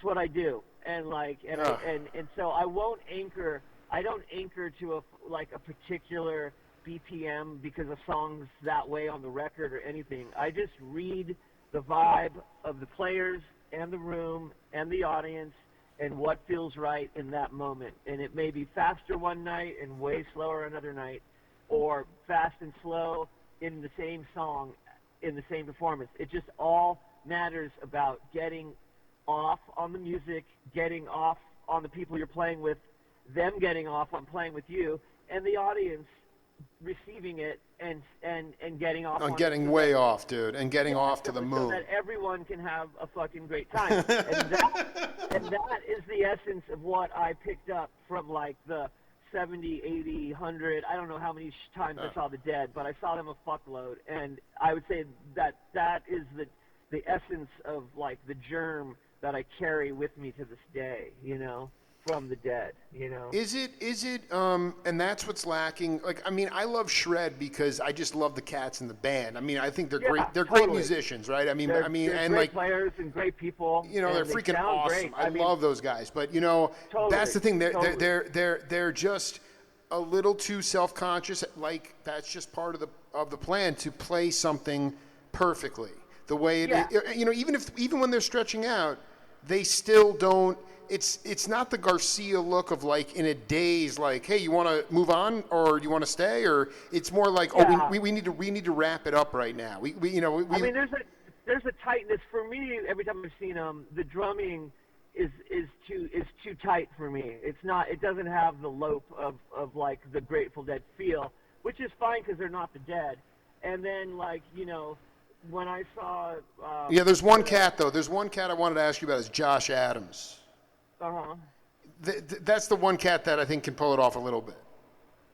what I do. And and so I won't anchor. I don't anchor to a particular BPM because a song's that way on the record or anything. I just read the vibe of the players and the room and the audience and what feels right in that moment. And it may be faster one night and way slower another night, or fast and slow in the same song, in the same performance. It just all matters about getting off on the music, getting off on the people you're playing with, them getting off on playing with you, and the audience receiving it and getting off on getting way off, dude, and getting off to the moon. So that everyone can have a fucking great time. and that is the essence of what I picked up from like the 70, 80, 100, I don't know how many times I saw the Dead, but I saw them a fuckload. And I would say that is the essence of like the germ that I carry with me to this day, from the Dead, Is it, and that's what's lacking. Like, I mean, I love Shred because I just love the cats in the band. I mean, I think they're great. They're great musicians, right? They're and great like players and great people. They're freaking awesome. I love those guys. But that's the thing. They're just a little too self-conscious. Like that's just part of the plan to play something perfectly the way it is. Even when they're stretching out, they still don't. It's not the Garcia look of like in a daze, like, hey, you want to move on or you want to stay, or it's more like, we need to wrap it up right now. I mean, there's a tightness for me. Every time I've seen them, the drumming is too tight for me. It's not. It doesn't have the lope of like the Grateful Dead feel, which is fine because they're not the Dead. And then when I saw there's one cat though. There's one cat I wanted to ask you about. Is Josh Adams. Uh-huh. That's the one cat that I think can pull it off a little bit.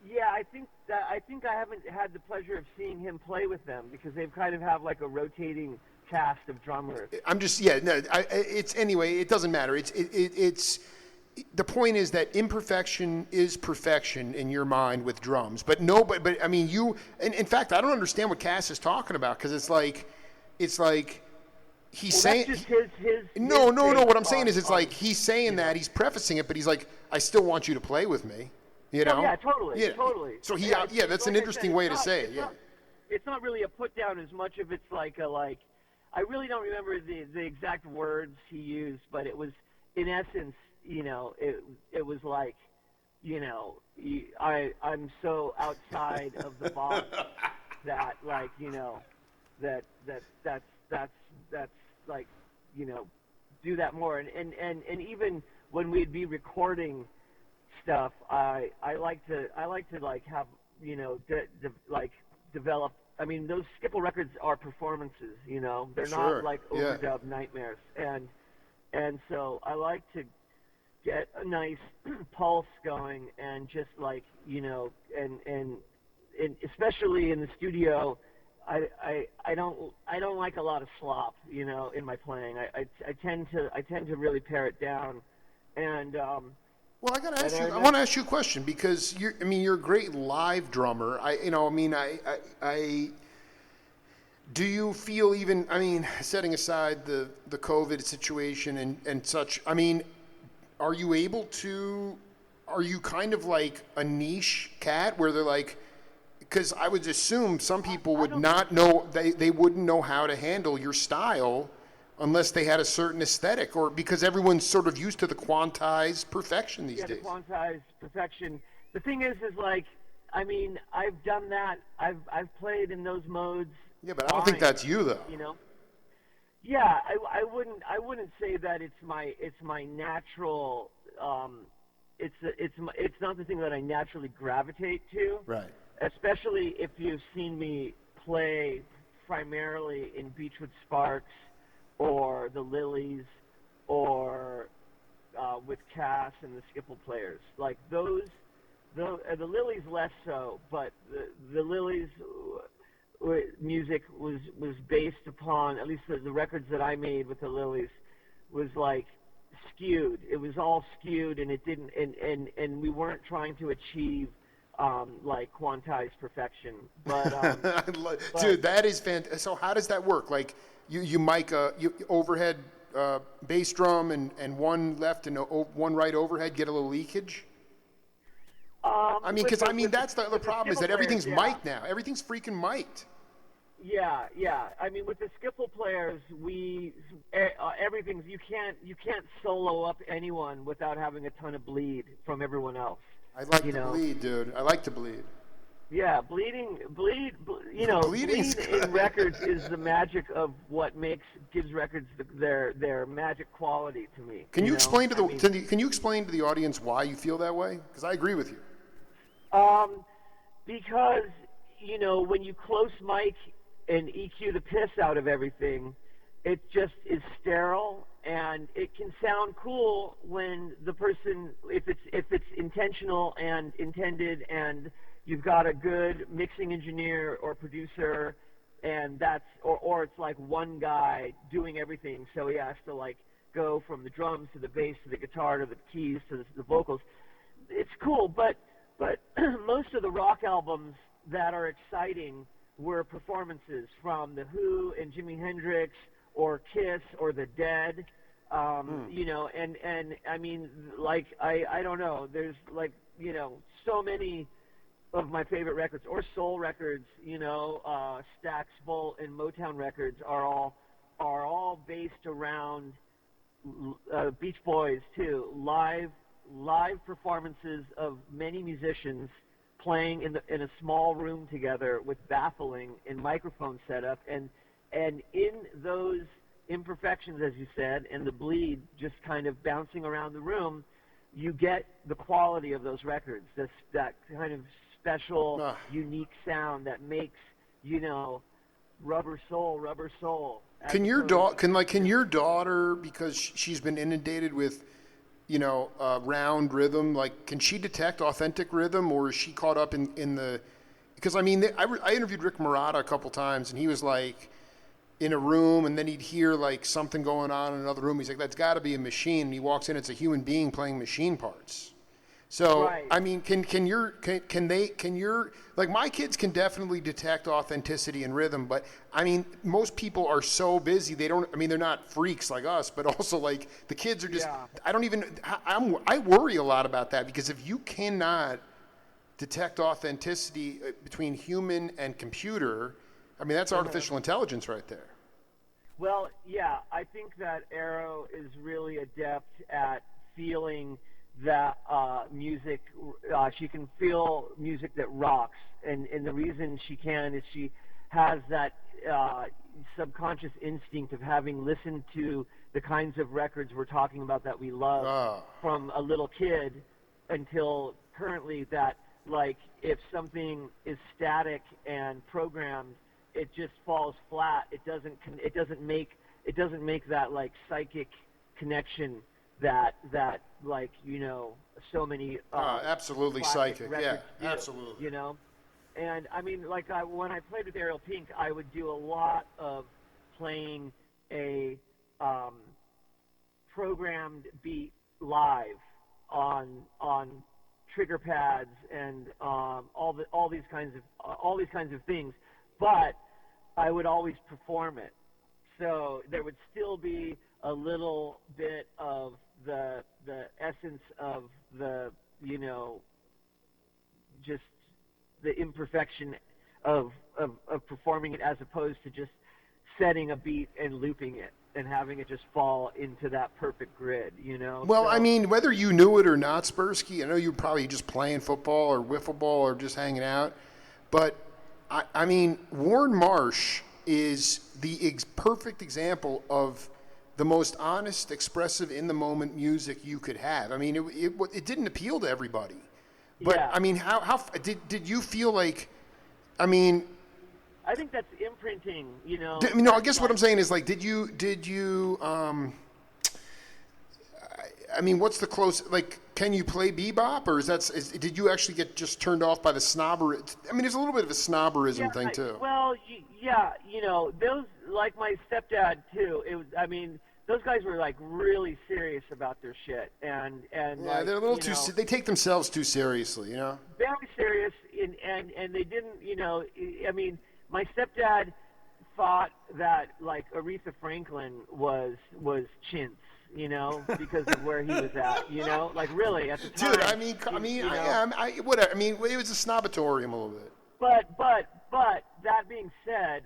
Yeah, I think I haven't had the pleasure of seeing him play with them because they kind of have like a rotating cast of drummers. I'm just it's anyway. It doesn't matter. It's the point is that imperfection is perfection in your mind with drums. But I mean you. And in fact, I don't understand what Cass is talking about because it's like. He's saying that's just his no. What I'm saying is, it's like he's saying that he's prefacing it, but he's like, I still want you to play with me. Yeah, totally. So that's an interesting way to say it. Yeah. It's not really a put down as much of it's like I really don't remember the exact words he used, but it was in essence, it was like, I'm so outside of the box that like that's like do that more and even when we'd be recording stuff I like to like have develop. I mean, those Skipple records are performances, they're not like overdub nightmares, and so I like to get a nice pulse going and just like and especially in the studio. I don't like a lot of slop, in my playing. I tend to really pare it down, and well, I want to ask you a question because you're a great live drummer. Do you feel even setting aside the COVID situation and such? I mean, are you kind of like a niche cat where they're like? Because I would assume some people would not know, they wouldn't know how to handle your style unless they had a certain aesthetic, or because everyone's sort of used to the quantized perfection these days. Yeah, the quantized perfection. The thing is like, I've done that. I've played in those modes. Yeah, but I don't think that's you though. Yeah, I wouldn't say that it's my natural. It's not the thing that I naturally gravitate to. Right. Especially if you've seen me play primarily in Beachwood Sparks or the Lilies or with Cass and the Skipple Players. Like the Lilies less so, but the Lilies music was based upon, at least the records that I made with the Lilies, was like skewed. It was all skewed, and it didn't, and we weren't trying to achieve like quantized perfection. But dude, that is fantastic. So how does that work? Like you mic you overhead bass drum and one left and one right overhead, get a little leakage. I mean, because that's the problem is that everything's mic'd now. Everything's freaking mic'd. Yeah. I mean, with the skiffle players, everything's you can't solo up anyone without having a ton of bleed from everyone else. I like to bleed, dude. I like to bleed. Yeah, bleed in records is the magic of what gives records their magic quality to me. Can you explain can you explain to the audience why you feel that way? Because I agree with you. Because when you close mic and EQ the piss out of everything, it just is sterile, and it can sound cool when the person, if it's intentional and intended, and you've got a good mixing engineer or producer, and or it's like one guy doing everything, so he has to like go from the drums to the bass to the guitar to the keys to the vocals. It's cool, but most of the rock albums that are exciting were performances from The Who and Jimi Hendrix or Kiss or The Dead, and I mean, like, I don't know, there's like, so many of my favorite records, or soul records, Stax, Volt, and Motown records are all based around Beach Boys too, live performances of many musicians playing in a small room together with baffling and microphone setup, and in those imperfections, as you said, and the bleed just kind of bouncing around the room, you get the quality of those records, that kind of special, unique sound that makes, rubber soul. Can your daughter, because she's been inundated with round rhythm, like, can she detect authentic rhythm, or is she caught up in the, because I mean, I interviewed Rick Marotta a couple times, and he was like in a room, and then he'd hear like something going on in another room. He's like, that's got to be a machine. And he walks in, it's a human being playing machine parts. So, right. I mean, can your, like, my kids can definitely detect authenticity and rhythm, but I mean, most people are so busy, they're not freaks like us, but also like the kids are just, I worry a lot about that, because if you cannot detect authenticity between human and computer, I mean, that's artificial intelligence right there. Well, yeah, I think that Arrow is really adept at feeling that music, she can feel music that rocks, and the reason she can is she has that subconscious instinct of having listened to the kinds of records we're talking about that we love from a little kid until currently, that like if something is static and programmed, it just falls flat. It doesn't make that like psychic connection that like so many absolutely psychic, yeah, do, absolutely, and I mean, like, when I played with Ariel Pink, I would do a lot of playing a programmed beat live on trigger pads and all these kinds of things, but I would always perform it, so there would still be a little bit of the essence of the just the imperfection of performing it, as opposed to just setting a beat and looping it and having it just fall into that perfect grid, Well, I mean, whether you knew it or not, Sperske, I know you're probably just playing football or wiffle ball or just hanging out, but I mean, Warren Marsh is the perfect example of the most honest, expressive, in-the-moment music you could have. I mean, it didn't appeal to everybody. But, yeah. I mean, how did you feel like, I mean... I think that's imprinting, I guess what I'm saying is, like, did you I mean, what's the close, like, can you play bebop, or did you actually get just turned off by the snobberism? I mean, there's a little bit of a snobberism thing, too. Well, yeah, those, like my stepdad, too, it was, I mean, those guys were like really serious about their shit, and Yeah, like, they're a little too. They take themselves too seriously, you know. very serious, and they didn't, I mean, my stepdad thought that like Aretha Franklin was chintz, because of where he was at, like really at the time. Dude, whatever. I mean, it was a snobatorium a little bit. But that being said,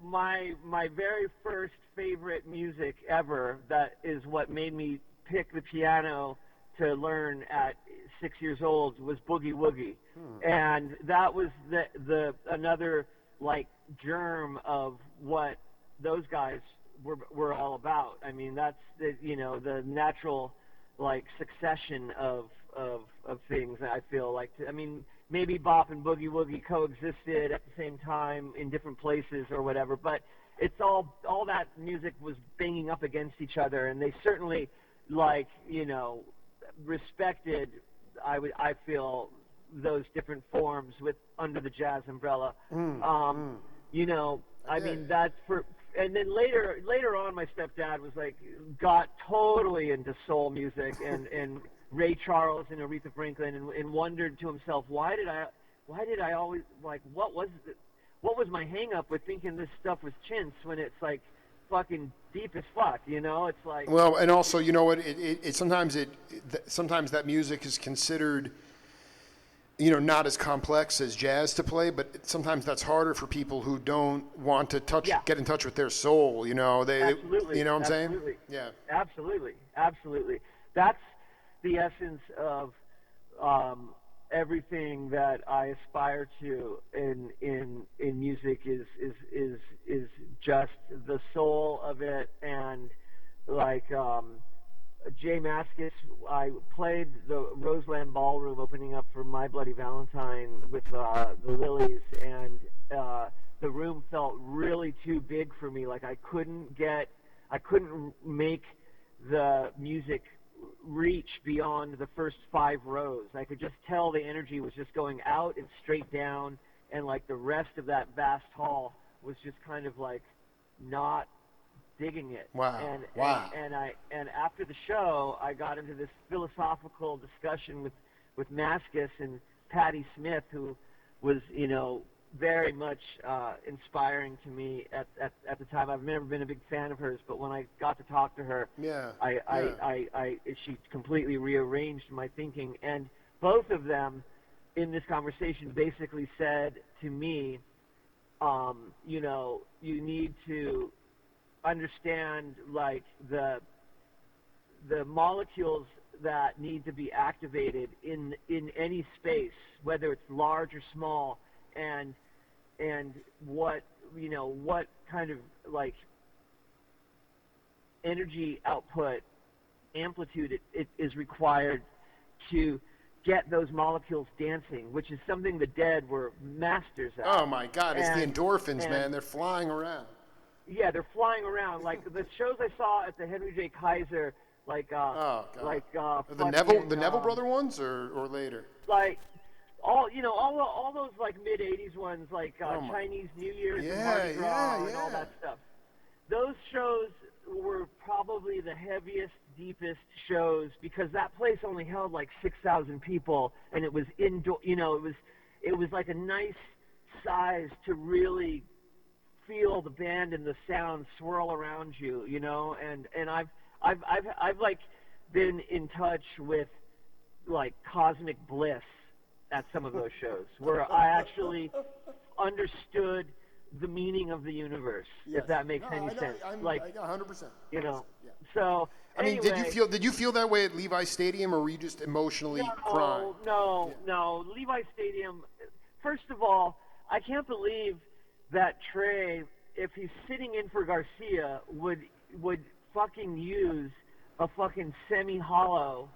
my very first favorite music ever, that is what made me pick the piano to learn at 6 years old, was Boogie Woogie. And that was the another like germ of what those guys were all about. I mean, that's the natural like succession of things. I feel like, I mean, maybe bop and boogie woogie coexisted at the same time in different places or whatever, but it's all that music was banging up against each other, and they certainly like respected, I feel, those different forms with under the jazz umbrella. I mean, that's for. And then later on, my stepdad was like, got totally into soul music and Ray Charles and Aretha Franklin, and wondered to himself, why did I always, like, what was my hang up with thinking this stuff was chintz when it's like fucking deep as fuck, It's like, well, and also, you know what? Sometimes that music is considered, not as complex as jazz to play, but sometimes that's harder for people who don't want to get in touch with their soul. Absolutely. You know what I'm saying? Absolutely. Yeah. Absolutely. That's the essence of everything that I aspire to in music is just the soul of it. And like Jay Mascis, I played the Roseland Ballroom opening up for My Bloody Valentine with the Lilies, and the room felt really too big for me. Like I couldn't make the music reach beyond the first 5 rows. I could just tell the energy was just going out and straight down, and like the rest of that vast hall was just kind of like not digging it. Wow. And after the show, I got into this philosophical discussion with Mascis and Patti Smith, who was very much inspiring to me at the time. I've never been a big fan of hers, but when I got to talk to her, she completely rearranged my thinking. And both of them in this conversation basically said to me, you need to understand like the molecules that need to be activated in any space, whether it's large or small, and what kind of like energy output amplitude it is required to get those molecules dancing, which is something the Dead were masters at. Oh my God, it's the endorphins, man. They're flying around. Yeah, they're flying around. Like the shows I saw at the Henry J. Kaiser, the Neville brother ones, or later. Like all those like mid '80s ones, like Chinese New Year's and Mardi Gras and all that stuff. Those shows were probably the heaviest, deepest shows, because that place only held like 6,000 people, and it was indoor. It was like a nice size to really feel the band and the sound swirl around you, and I've like been in touch with like cosmic bliss at some of those shows, where I actually understood the meaning of the universe, if that makes any sense. Like 100%. So I mean, anyway, did you feel that way at Levi Stadium, or were you just emotionally crying? No. Levi Stadium. First of all, I can't believe that Trey, if he's sitting in for Garcia, would fucking use a fucking semi-hollow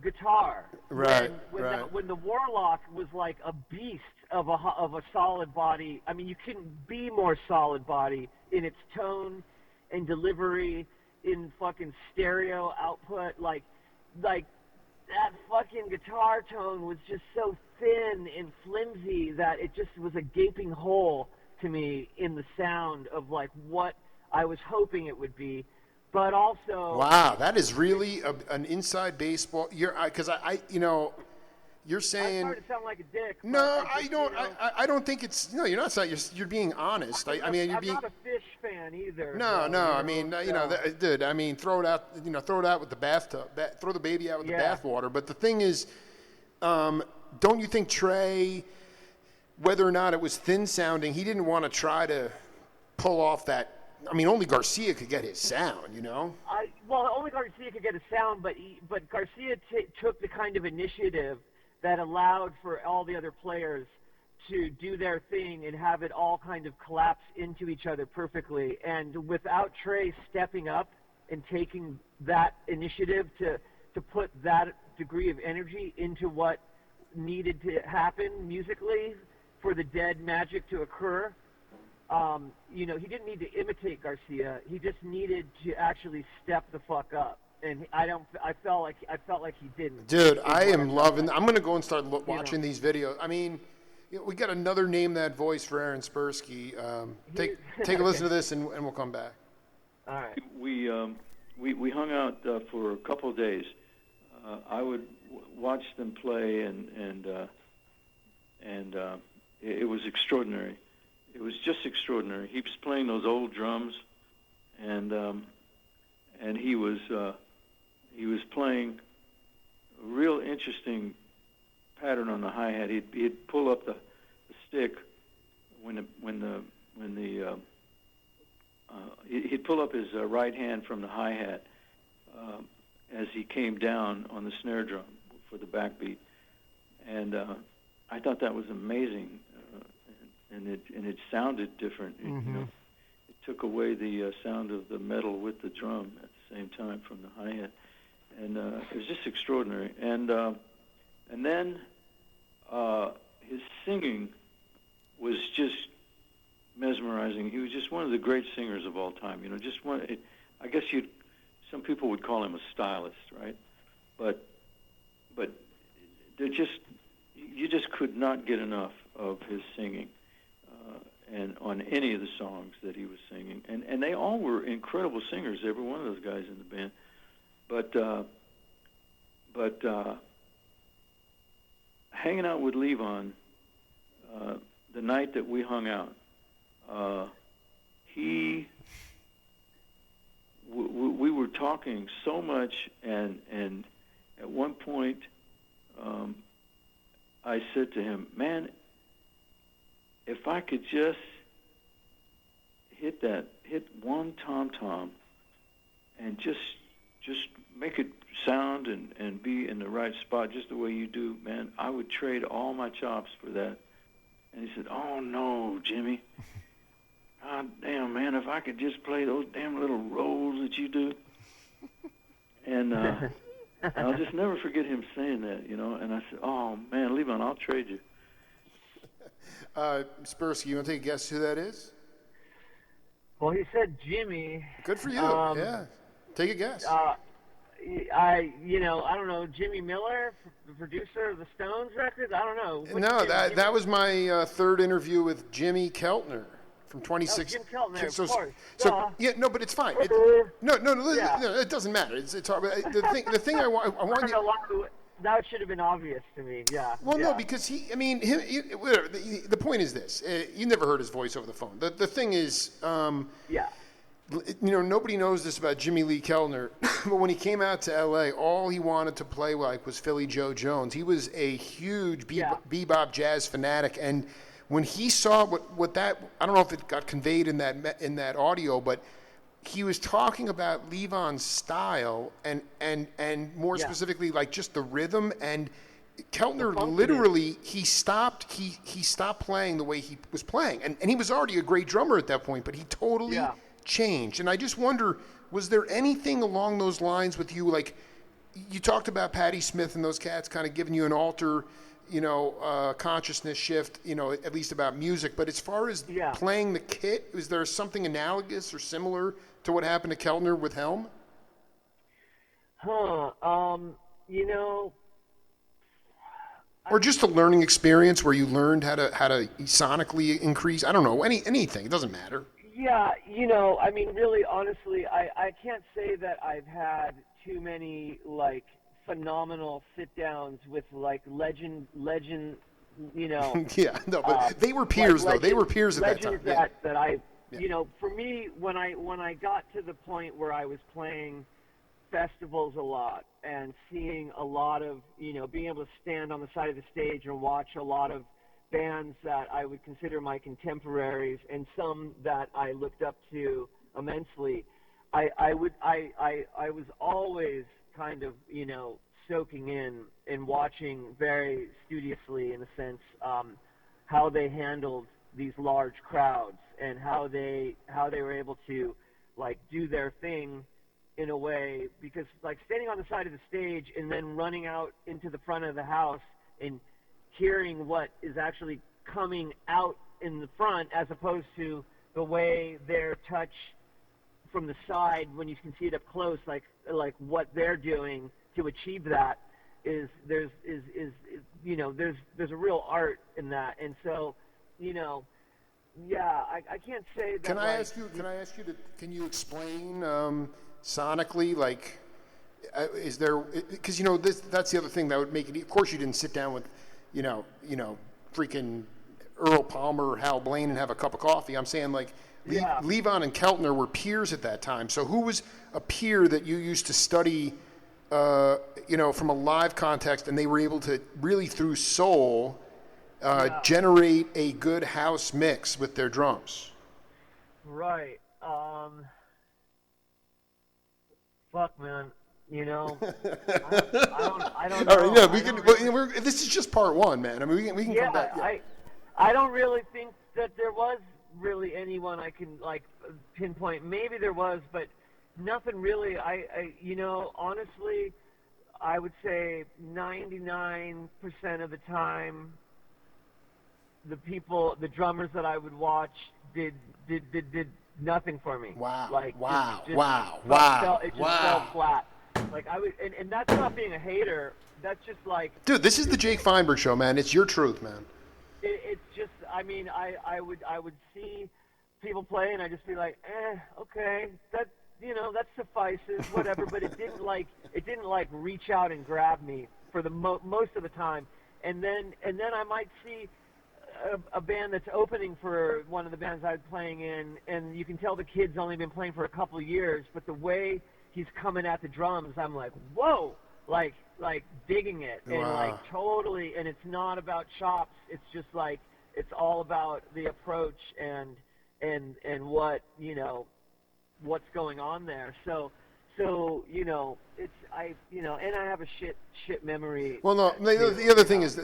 guitar. Right. When the Warlock was like a beast of a solid body. I mean, you couldn't be more solid body in its tone and delivery, in fucking stereo output. Like that fucking guitar tone was just so thin and flimsy that it just was a gaping hole to me in the sound of like what I was hoping it would be. but also Wow, that is really an inside baseball. Because you're saying. I'm sorry to sound like a dick. No, but I don't. I don't think it's. No, you're not. You're being honest. I mean, you're I'm being. not a Fish fan either. No, though, no. I mean, dude. I mean, throw it out. Throw it out with the bathtub. Throw the baby out with the bathwater. But the thing is, don't you think Trey, whether or not it was thin sounding, he didn't want to try to pull off that. I mean, only Garcia could get his sound. Well, only Garcia could get a sound, but Garcia took the kind of initiative that allowed for all the other players to do their thing and have it all kind of collapse into each other perfectly. And without Trey stepping up and taking that initiative to put that degree of energy into what needed to happen musically for the dead magic to occur, he didn't need to imitate Garcia. He just needed to actually step the fuck up. And I felt like he didn't. Dude, I am loving. I'm gonna go and start watching these videos. I mean, we got another name that voice for Aaron Sperske. Take a listen to this, and we'll come back. All right. We hung out for a couple of days. I would watch them play, and it was extraordinary. It was just extraordinary. He was playing those old drums, and he was playing a real interesting pattern on the hi-hat. He'd pull up the stick he'd pull up his right hand from the hi-hat as he came down on the snare drum for the backbeat, and I thought that was amazing, and it sounded different. Mm-hmm. It took away the sound of the metal with the drum at the same time from the hi-hat, and it was just extraordinary. And then his singing was just mesmerizing. He was just one of the great singers of all time. Just one. I guess some people would call him a stylist, right? But you just could not get enough of his singing, and on any of the songs that he was singing, and they all were incredible singers, every one of those guys in the band. But hanging out with Levon, the night that we hung out, we were talking so much, and at one point, I said to him, "Man, if I could just hit one tom-tom and just make it sound and be in the right spot just the way you do, man, I would trade all my chops for that." And he said, "Oh, no, Jimmy. God damn, man, if I could just play those damn little rolls that you do." And I'll just never forget him saying that, And I said, "Oh, man, Levon, I'll trade you." Sperske, you want to take a guess who that is? Well, he said Jimmy. Good for you. Yeah. Take a guess. I don't know, Jimmy Miller, the producer of the Stones records. I don't know. No, that was my third interview with Jimmy Keltner from 2016. Jim Keltner, of course. But it's fine. No, it doesn't matter. It's hard. The thing I want you. That should have been obvious to me. Yeah. Well, no, because the point is this: you never heard his voice over the phone. The thing is, nobody knows this about Jimmy Lee Kellner, but when he came out to L.A., all he wanted to play like was Philly Joe Jones. He was a huge bebop jazz fanatic, and when he saw what that, I don't know if it got conveyed in that audio, but he was talking about Levon's style and more specifically like just the rhythm, and Keltner literally he stopped playing the way he was playing, and he was already a great drummer at that point, but he totally changed. And I just wonder, was there anything along those lines with you? Like, you talked about Patti Smith and those cats kind of giving you an alter, consciousness shift, at least about music. But as far as playing the kit, is there something analogous or similar to what happened to Keltner with Helm? Or just a learning experience where you learned how to sonically increase. I don't know, anything. It doesn't matter. Yeah, I mean, really, honestly, I can't say that I've had too many like phenomenal sit downs with like legend, you know, Yeah, no, but they were like peers though. They were peers at that time. legends Yeah. that I, Yeah. for me, when I got to the point where I was playing festivals a lot and seeing a lot of, being able to stand on the side of the stage and watch a lot of bands that I would consider my contemporaries and some that I looked up to immensely, I was always kind of, soaking in and watching very studiously, in a sense, how they handled these large crowds and how they were able to like do their thing in a way, because like standing on the side of the stage and then running out into the front of the house and hearing what is actually coming out in the front, as opposed to the way they're touched from the side when you can see it up close, like what they're doing to achieve that there's a real art in that. And so, yeah, I can't say that. Can I ask you to? Can you explain sonically, like, is there? Because that's the other thing that would make it. Of course, you didn't sit down with, freaking Earl Palmer or Hal Blaine and have a cup of coffee. I'm saying like, Yeah. Levon and Keltner were peers at that time. So who was a peer that you used to study, from a live context, and they were able to really through soul generate a good house mix with their drums? Right. Fuck, man. I don't know. All right, yeah, we can. This is just part one, man. I mean, we can come back. Yeah. I don't really think that there was really anyone I can like pinpoint. Maybe there was, but nothing really. Honestly, I would say 99% of the time, the drummers that I would watch did nothing for me. Wow. Like, Wow. just Wow. It just fell flat. Like I would, and that's not being a hater. That's just like, Dude, this is the Jake Feinberg Show, man. It's your truth, man. it's just. I mean, I would see people play, and I just be like, okay, that that suffices, whatever. But it didn't like reach out and grab me for the most of the time. And then I might see a band that's opening for one of the bands I was playing in, and you can tell the kid's only been playing for a couple of years, but the way he's coming at the drums, I'm like, whoa, like digging it. And Wow. like totally, and it's not about chops, it's just like, it's all about the approach and what, what's going on there. So it's, and I have a shit memory. Well, no. The other thing is,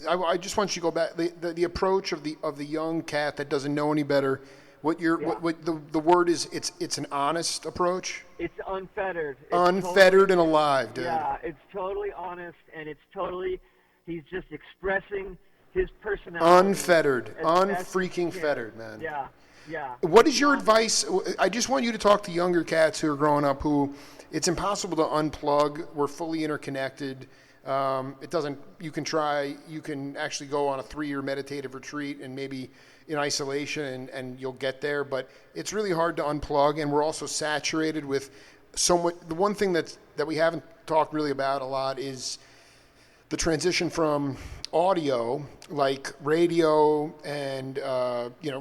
I just want you to go back. The approach of the young cat that doesn't know any better. What the word is? It's an honest approach. It's unfettered. It's Unfettered and alive, dude. Yeah, it's totally honest, and it's totally. He's just expressing his personality. Unfettered, as best unfreaking he can. fettered, man. Yeah. What is your advice? I just want you to talk to younger cats who are growing up who it's impossible to unplug. We're fully interconnected. It doesn't. You can try. You can actually go on a 3-year meditative retreat and maybe in isolation, and you'll get there. But it's really hard to unplug, and we're also saturated with so much. The one thing that we haven't talked really about a lot is the transition from audio, like radio and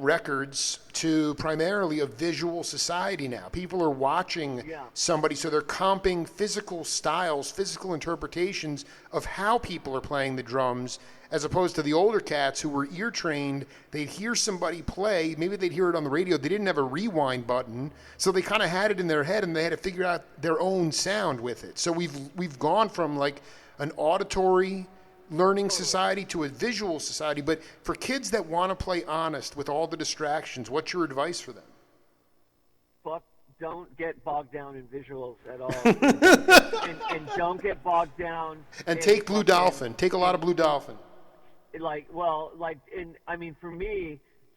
records, to primarily a visual society now. People are watching somebody, so they're comping physical styles, physical interpretations of how people are playing the drums, as opposed to the older cats who were ear trained. They'd hear somebody play, maybe they'd hear it on the radio, they didn't have a rewind button, so they kind of had it in their head and they had to figure out their own sound with it. So we've gone from like an auditory learning society to a visual society. But for kids that want to play honest with all the distractions, what's your advice for them? Don't get bogged down in visuals at all. and don't get bogged down. And take Blue Dolphin. Take a lot of Blue Dolphin.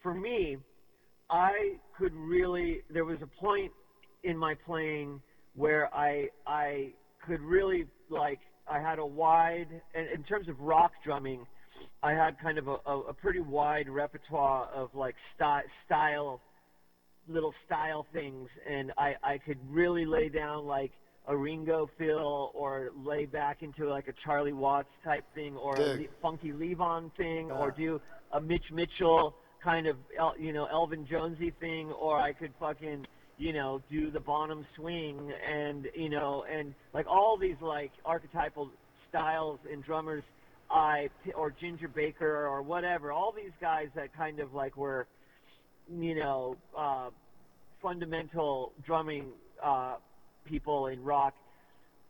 For me, I could really, there was a point in my playing where I could really, I had a wide, and in terms of rock drumming, I had kind of a pretty wide repertoire of style little style things, and I could really lay down like a Ringo fill, or lay back into like a Charlie Watts type thing, or a funky Levon thing, or do a Mitch Mitchell kind of, Elvin Jonesy thing, or I could fucking, do the Bonham swing, and, and like all these like archetypal styles and drummers, or Ginger Baker or whatever, all these guys that kind of like were, fundamental drumming, people in rock,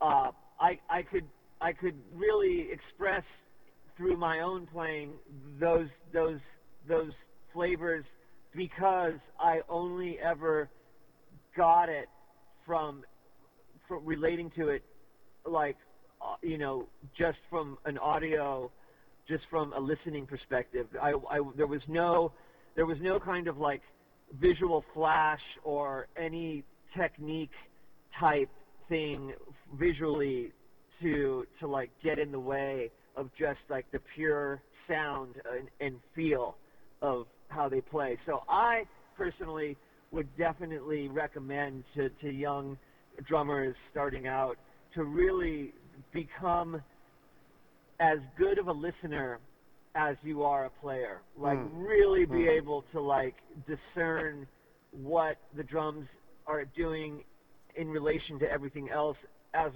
I could really express through my own playing those flavors, because I only ever got it from relating to it, like, just from an audio, just from a listening perspective. There was no kind of like visual flash or any technique type thing visually to like get in the way of just like the pure sound and feel of how they play. So I personally would definitely recommend to young drummers starting out to really become as good of a listener as you are a player. Like really be able to like discern what the drums are doing in relation to everything else, as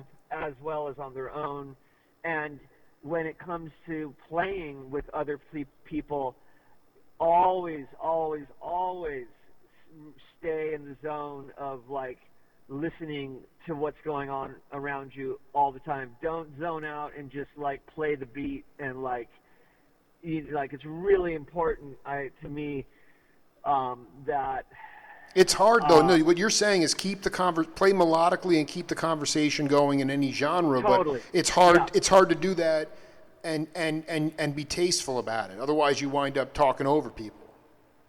well as on their own. And when it comes to playing with other people, always stay in the zone of like listening to what's going on around you all the time. Don't zone out and just like play the beat, and like it's really important to me that it's hard though. No, what you're saying is keep the play melodically and keep the conversation going in any genre. Totally. But it's hard. Yeah. It's hard to do that and be tasteful about it. Otherwise, you wind up talking over people.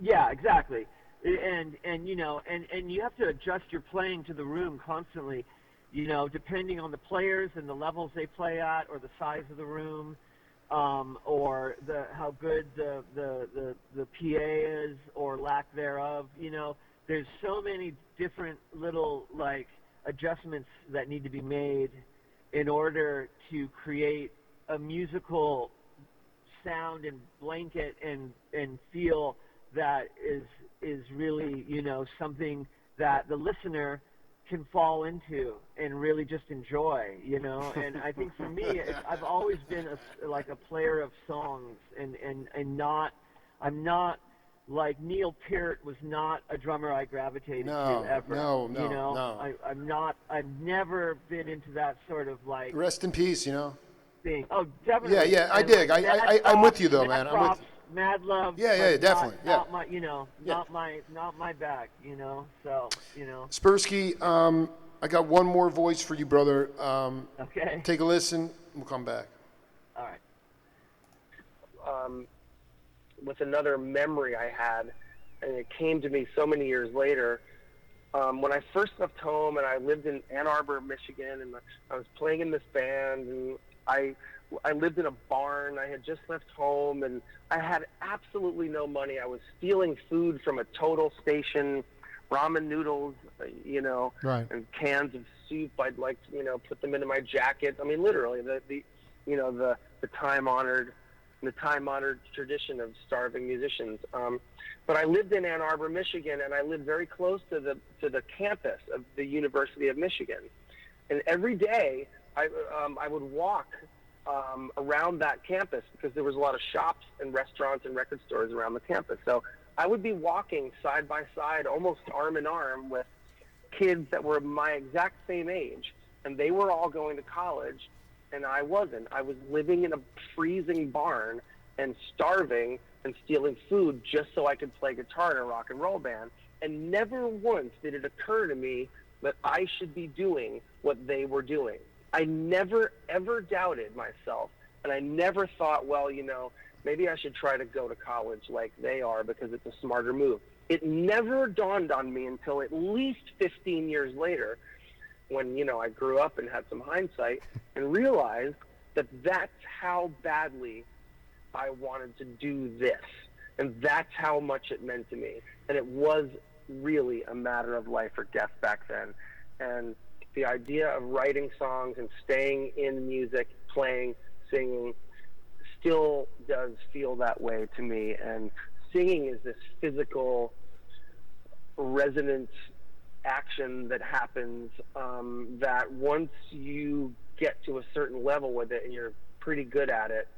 Yeah, exactly. And you have to adjust your playing to the room constantly. Depending on the players and the levels they play at, or the size of the room, or how good the PA is or lack thereof. There's so many different little like adjustments that need to be made in order to create a musical sound and blanket and feel that is really something that the listener can fall into and really just enjoy, And I think for me, I've always been a player of songs, and I'm not like Neil Peart was not a drummer I gravitated to ever. No. I've never been into that sort of like rest in peace, thing. Oh, definitely. Yeah, I dig. I'm with you though, man. I'm with you. Mad love. Yeah, definitely. Not my, not my bag. So, Sperske, I got one more voice for you, brother. Okay. Take a listen. We'll come back. All right. With another memory I had, and it came to me so many years later. When I first left home, and I lived in Ann Arbor, Michigan, and I was playing in this band, and I lived in a barn. I had just left home, and I had absolutely no money. I was stealing food from a Total Station, ramen noodles, right, and cans of soup. I'd like, put them into my jacket. I mean, literally, the time-honored tradition of starving musicians. But I lived in Ann Arbor, Michigan, and I lived very close to the campus of the University of Michigan. And every day, I would walk around that campus, because there was a lot of shops and restaurants and record stores around the campus. So I would be walking side by side, almost arm in arm, with kids that were my exact same age, and they were all going to college, and I wasn't. I was living in a freezing barn and starving and stealing food just so I could play guitar in a rock and roll band. And never once did it occur to me that I should be doing what they were doing. I never, ever doubted myself, and I never thought, well, maybe I should try to go to college like they are because it's a smarter move. It never dawned on me until at least 15 years later, when, I grew up and had some hindsight and realized that that's how badly I wanted to do this. And that's how much it meant to me. And it was really a matter of life or death back then. And the idea of writing songs and staying in music, playing, singing, still does feel that way to me. And singing is this physical, resonant action that happens, that once you get to a certain level with it and you're pretty good at it,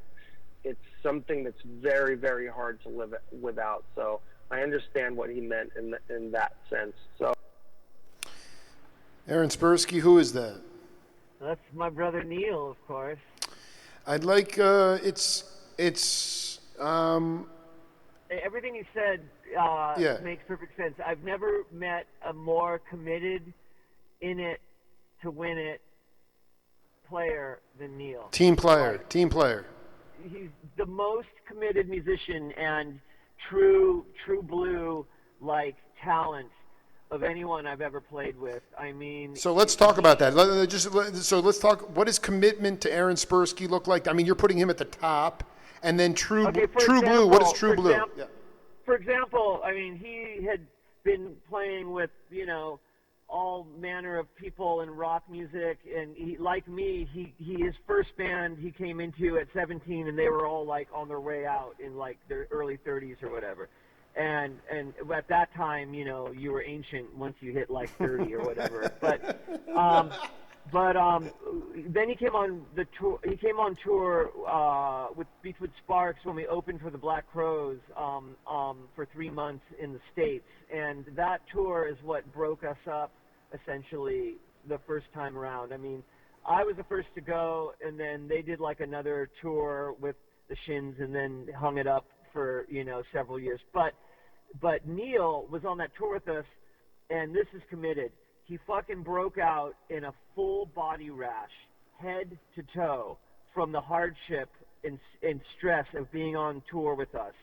it's something that's very, very hard to live without. So I understand what he meant in that sense. So, Aaron Sperske, who is that? That's my brother Neil, of course. I'd like it's Everything he said makes perfect sense. I've never met a more committed, in it to win it player than Neil. Team player. He's the most committed musician and true blue like talent of anyone I've ever played with. I mean, so let's talk about that. Let's talk. What does commitment to Aaron Sperske look like? I mean, you're putting him at the top, and then true blue. What is true blue? For example, I mean, he had been playing with all manner of people in rock music, and he, like me, his first band he came into at 17, and they were all like on their way out in like their early 30s or whatever. And at that time, you were ancient once you hit like 30 or whatever. But then he came on the tour. He came on tour with Beachwood Sparks when we opened for the Black Crowes for 3 months in the States, and that tour is what broke us up essentially the first time around. I mean, I was the first to go, and then they did like another tour with the Shins, and then hung it up for several years. But Neil was on that tour with us, and this is committed. He fucking broke out in a full body rash, head to toe, from the hardship and stress of being on tour with us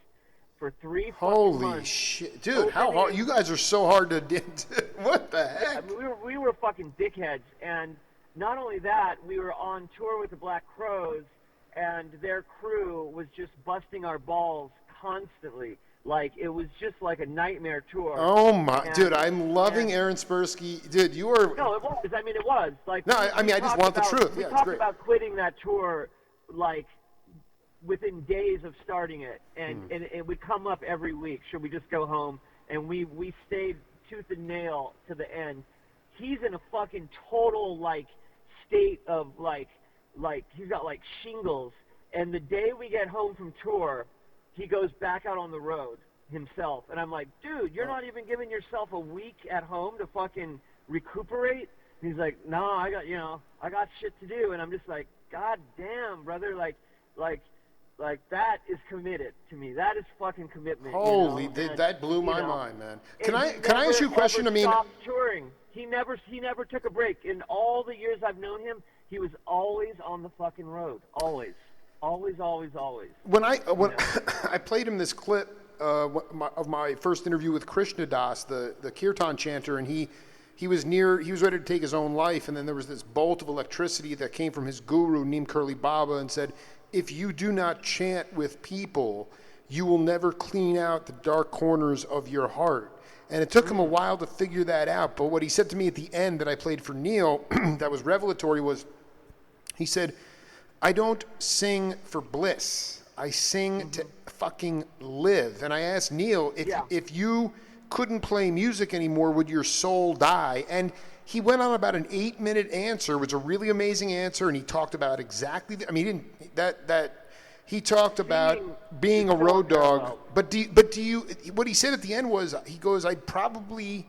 for 3 fucking months. Holy shit, dude! How hard? You guys are so hard to get. What the heck? Yeah, we were fucking dickheads, and not only that, we were on tour with the Black Crowes, and their crew was just busting our balls constantly. Like, it was just like a nightmare tour. Oh my, dude, I'm loving Aaron Sperske. Dude, you are. No, it was. I mean, it was. Like, no, I mean, I just want the truth. We Yeah, it's talked great. about quitting that tour, like, within days of starting it, and it would come up every week. Should we just go home? And we stayed tooth and nail to the end. He's in a fucking total, like, state of, like he's got, like, shingles. And the day we get home from tour, he goes back out on the road himself. And I'm like, dude, you're not even giving yourself a week at home to fucking recuperate? And he's like, no, I got shit to do. And I'm just like, God damn, brother, like that is committed to me. That is fucking commitment. Holy, that blew my mind, man. Can I ask you a question? I mean, stopped touring. He never took a break. In all the years I've known him, he was always on the fucking road. Always. When I played him this clip of my first interview with Krishna Das, the kirtan chanter, and he was ready to take his own life, and then there was this bolt of electricity that came from his guru, Neem Curly Baba, and said, if you do not chant with people, you will never clean out the dark corners of your heart. And it took him a while to figure that out, but what he said to me at the end that I played for Neil that was revelatory was, he said, I don't sing for bliss. I sing to fucking live. And I asked Neil, if you couldn't play music anymore, would your soul die? And he went on about an 8-minute answer. It was a really amazing answer, and he talked about exactly. He talked about being a road dog. But do you? What he said at the end was, he goes, I'd probably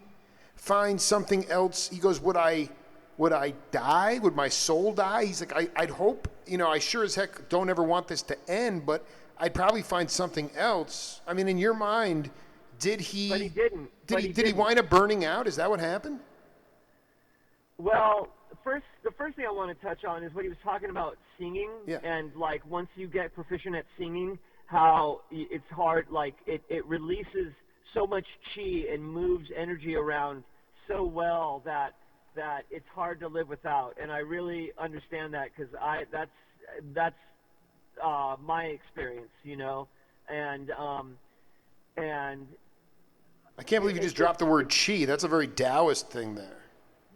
find something else. He goes, would I die? Would my soul die? He's like, I'd hope, I sure as heck don't ever want this to end, but I'd probably find something else. I mean, in your mind, did he? But he didn't. Did he wind up burning out? Is that what happened? Well, the first thing I want to touch on is what he was talking about singing, and like once you get proficient at singing, how it's hard, like it releases so much chi and moves energy around so well that it's hard to live without. And I really understand that, because that's my experience, and I can't believe you just dropped the word chi. That's a very Taoist thing there.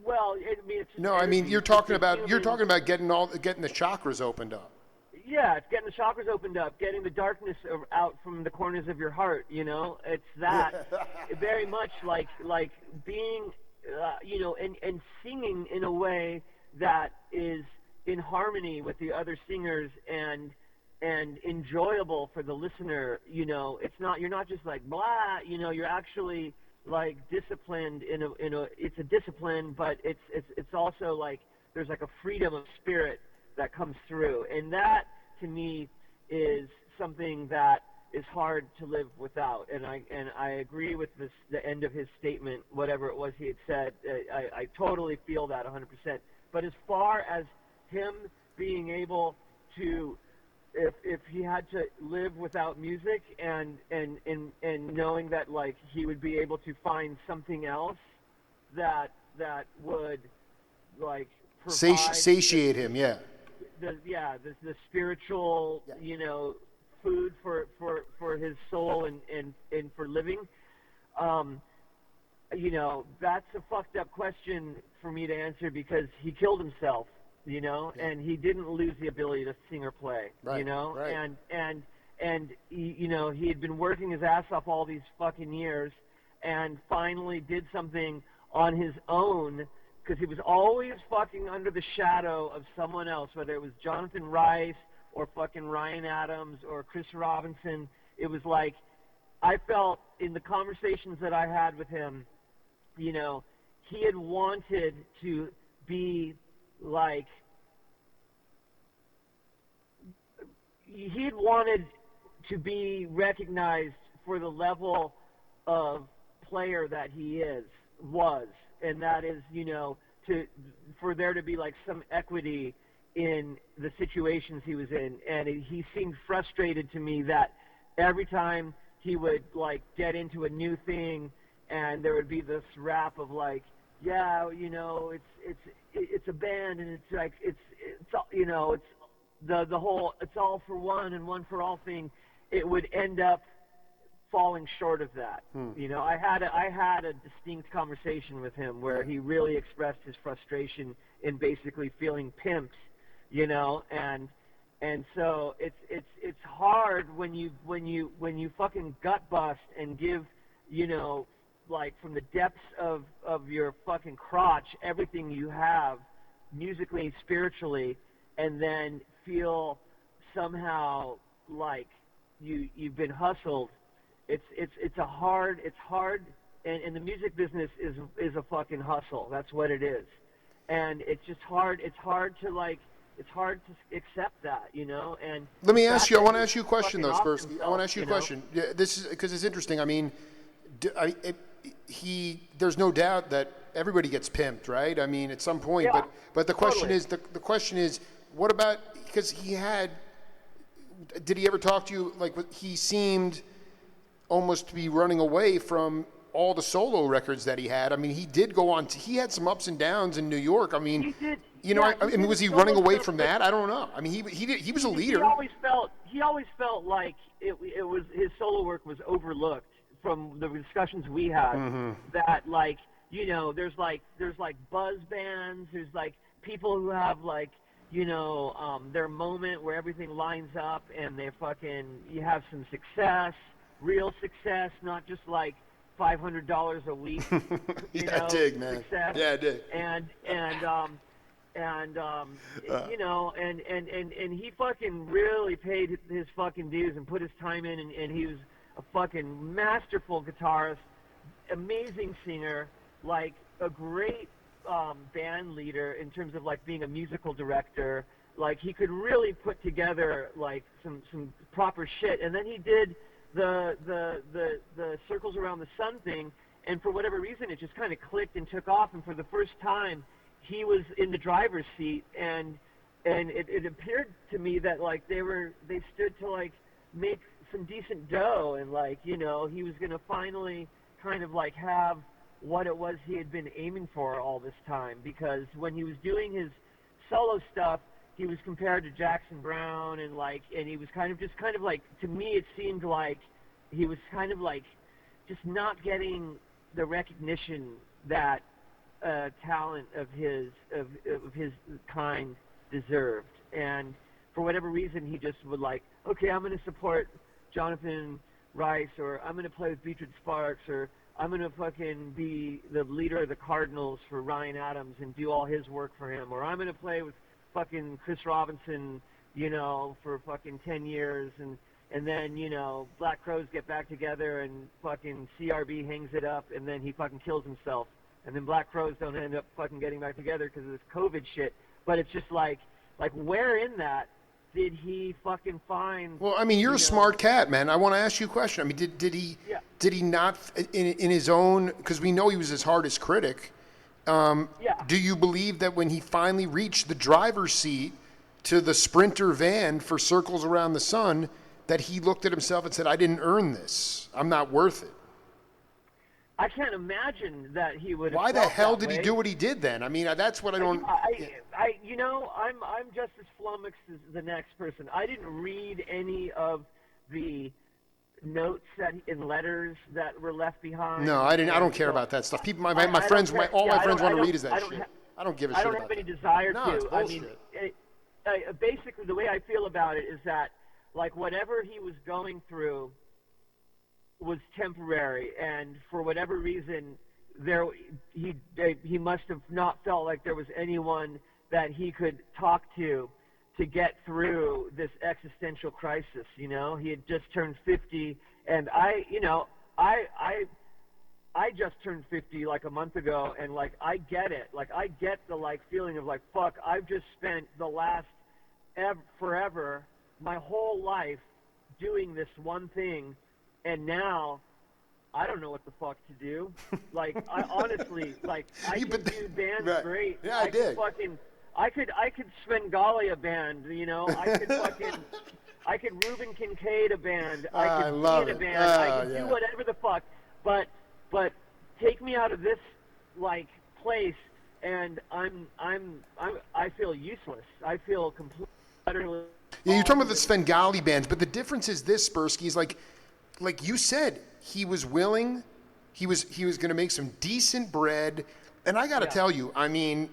Well, I mean, it's just No, I mean energy. you're talking It's about human- getting the chakras opened up. Yeah, it's getting the chakras opened up, getting the darkness out from the corners of your heart. You know, it's that very much like being, and singing in a way that is in harmony with the other singers and enjoyable for the listener. You know, you're not just like blah. You know, you're actually like disciplined in a. It's a discipline, but it's also like there's like a freedom of spirit that comes through, and that to me is something that is hard to live without. And I agree with the end of his statement, whatever it was he had said. I totally feel that 100%. But as far as him being able to, if he had to live without music and knowing that like he would be able to find something else that would like provide Satiate him, yeah. The spiritual, food for his soul and for living. That's a fucked up question for me to answer because he killed himself, and he didn't lose the ability to sing or play, right, right. and he had been working his ass off all these fucking years and finally did something on his own. Because he was always fucking under the shadow of someone else, whether it was Jonathan Rice or fucking Ryan Adams or Chris Robinson. It was like, I felt in the conversations that I had with him, he had wanted to be like, he had wanted to be recognized for the level of player that he was. And that is, for there to be like some equity in the situations he was in. And he seemed frustrated to me that every time he would like get into a new thing and there would be this rap of like, yeah, it's a band and it's like, it's the whole, it's all for one and one for all thing. It would end up falling short of that. I had a distinct conversation with him where he really expressed his frustration in basically feeling pimped, and so it's hard when you fucking gut bust and give, like from the depths of your fucking crotch everything you have musically, spiritually, and then feel somehow like you've been hustled. It's hard, and the music business is a fucking hustle. That's what it is, and it's just hard. It's hard to accept that, And let me ask you. I want to ask you a question, though, Sperske. I want to ask you a question. Know? Yeah, this is because it's interesting. I mean, there's no doubt that everybody gets pimped, right? I mean, at some point. Yeah, but the question totally. is the question is, what about, because he had. Did he ever talk to you? Like, he seemed almost to be running away from all the solo records that he had. I mean, he did go on. He had some ups and downs in New York. I mean, he did. I mean, was he running away from that? I don't know. I mean, he was a leader. He always felt like it was his solo work was overlooked from the discussions we had. Mm-hmm. That like there's like buzz bands. There's like people who have like their moment where everything lines up and you have some success. Real success, not just like $500 a week. I dig, man. Success. Yeah, I dig. And he fucking really paid his fucking dues and put his time in, and he was a fucking masterful guitarist, amazing singer, like a great band leader in terms of like being a musical director. Like he could really put together like some proper shit, and then he did the Circles Around the Sun thing, and for whatever reason it just kind of clicked and took off, and for the first time he was in the driver's seat, and it appeared to me that like they stood to like make some decent dough, and like he was going to finally kind of like have what it was he had been aiming for all this time, because when he was doing his solo stuff he was compared to Jackson Browne, and he was kind of like, to me it seemed like he was kind of like just not getting the recognition that talent of his kind deserved. And for whatever reason, he just would like, okay, I'm going to support Jonathan Rice, or I'm going to play with Beatrice Sparks, or I'm going to fucking be the leader of the Cardinals for Ryan Adams and do all his work for him, or I'm going to play with fucking Chris Robinson, you know, for fucking 10 years, and then, you know, Black Crowes get back together and fucking CRB hangs it up, and then he fucking kills himself. And then Black Crowes don't end up fucking getting back together because of this COVID shit. But it's just like where in that did he fucking find? Well, I mean, you're a smart cat, man. I want to ask you a question. I mean, did he not in his own? Because we know he was his hardest critic. Do you believe that when he finally reached the driver's seat to the Sprinter van for Circles Around the Sun, that he looked at himself and said, "I didn't earn this. I'm not worth it"? I can't imagine that he would. Why the hell did he do what he did then? I mean, that's what I don't. You know, I'm just as flummoxed as the next person. I didn't read any of the notes in letters that were left behind. No, I didn't. I don't care about that stuff. People, my friends, all my friends want to read is that shit. I don't give a shit about that. I don't have any desire to. It's bullshit. I mean, basically, the way I feel about it is that, like, whatever he was going through was temporary, and for whatever reason, he must have not felt like there was anyone that he could talk to get through this existential crisis. You know, he had just turned 50, and I just turned 50 like a month ago, and like I get it. Like I get the like feeling of like, fuck, I've just spent the last forever, my whole life doing this one thing. And now, I don't know what the fuck to do. Like, I honestly, like, I could do bands great. Yeah, I did. I could Svengali a band, you know. I could Reuben Kincaid a band. I could Ian a band. I could do whatever the fuck. But take me out of this, like, place, and I feel useless. I feel completely, utterly. Yeah, you're talking about the Svengali bands, but the difference is this, Sperske, is like you said, he was willing, he was going to make some decent bread, and I got to tell you, I mean,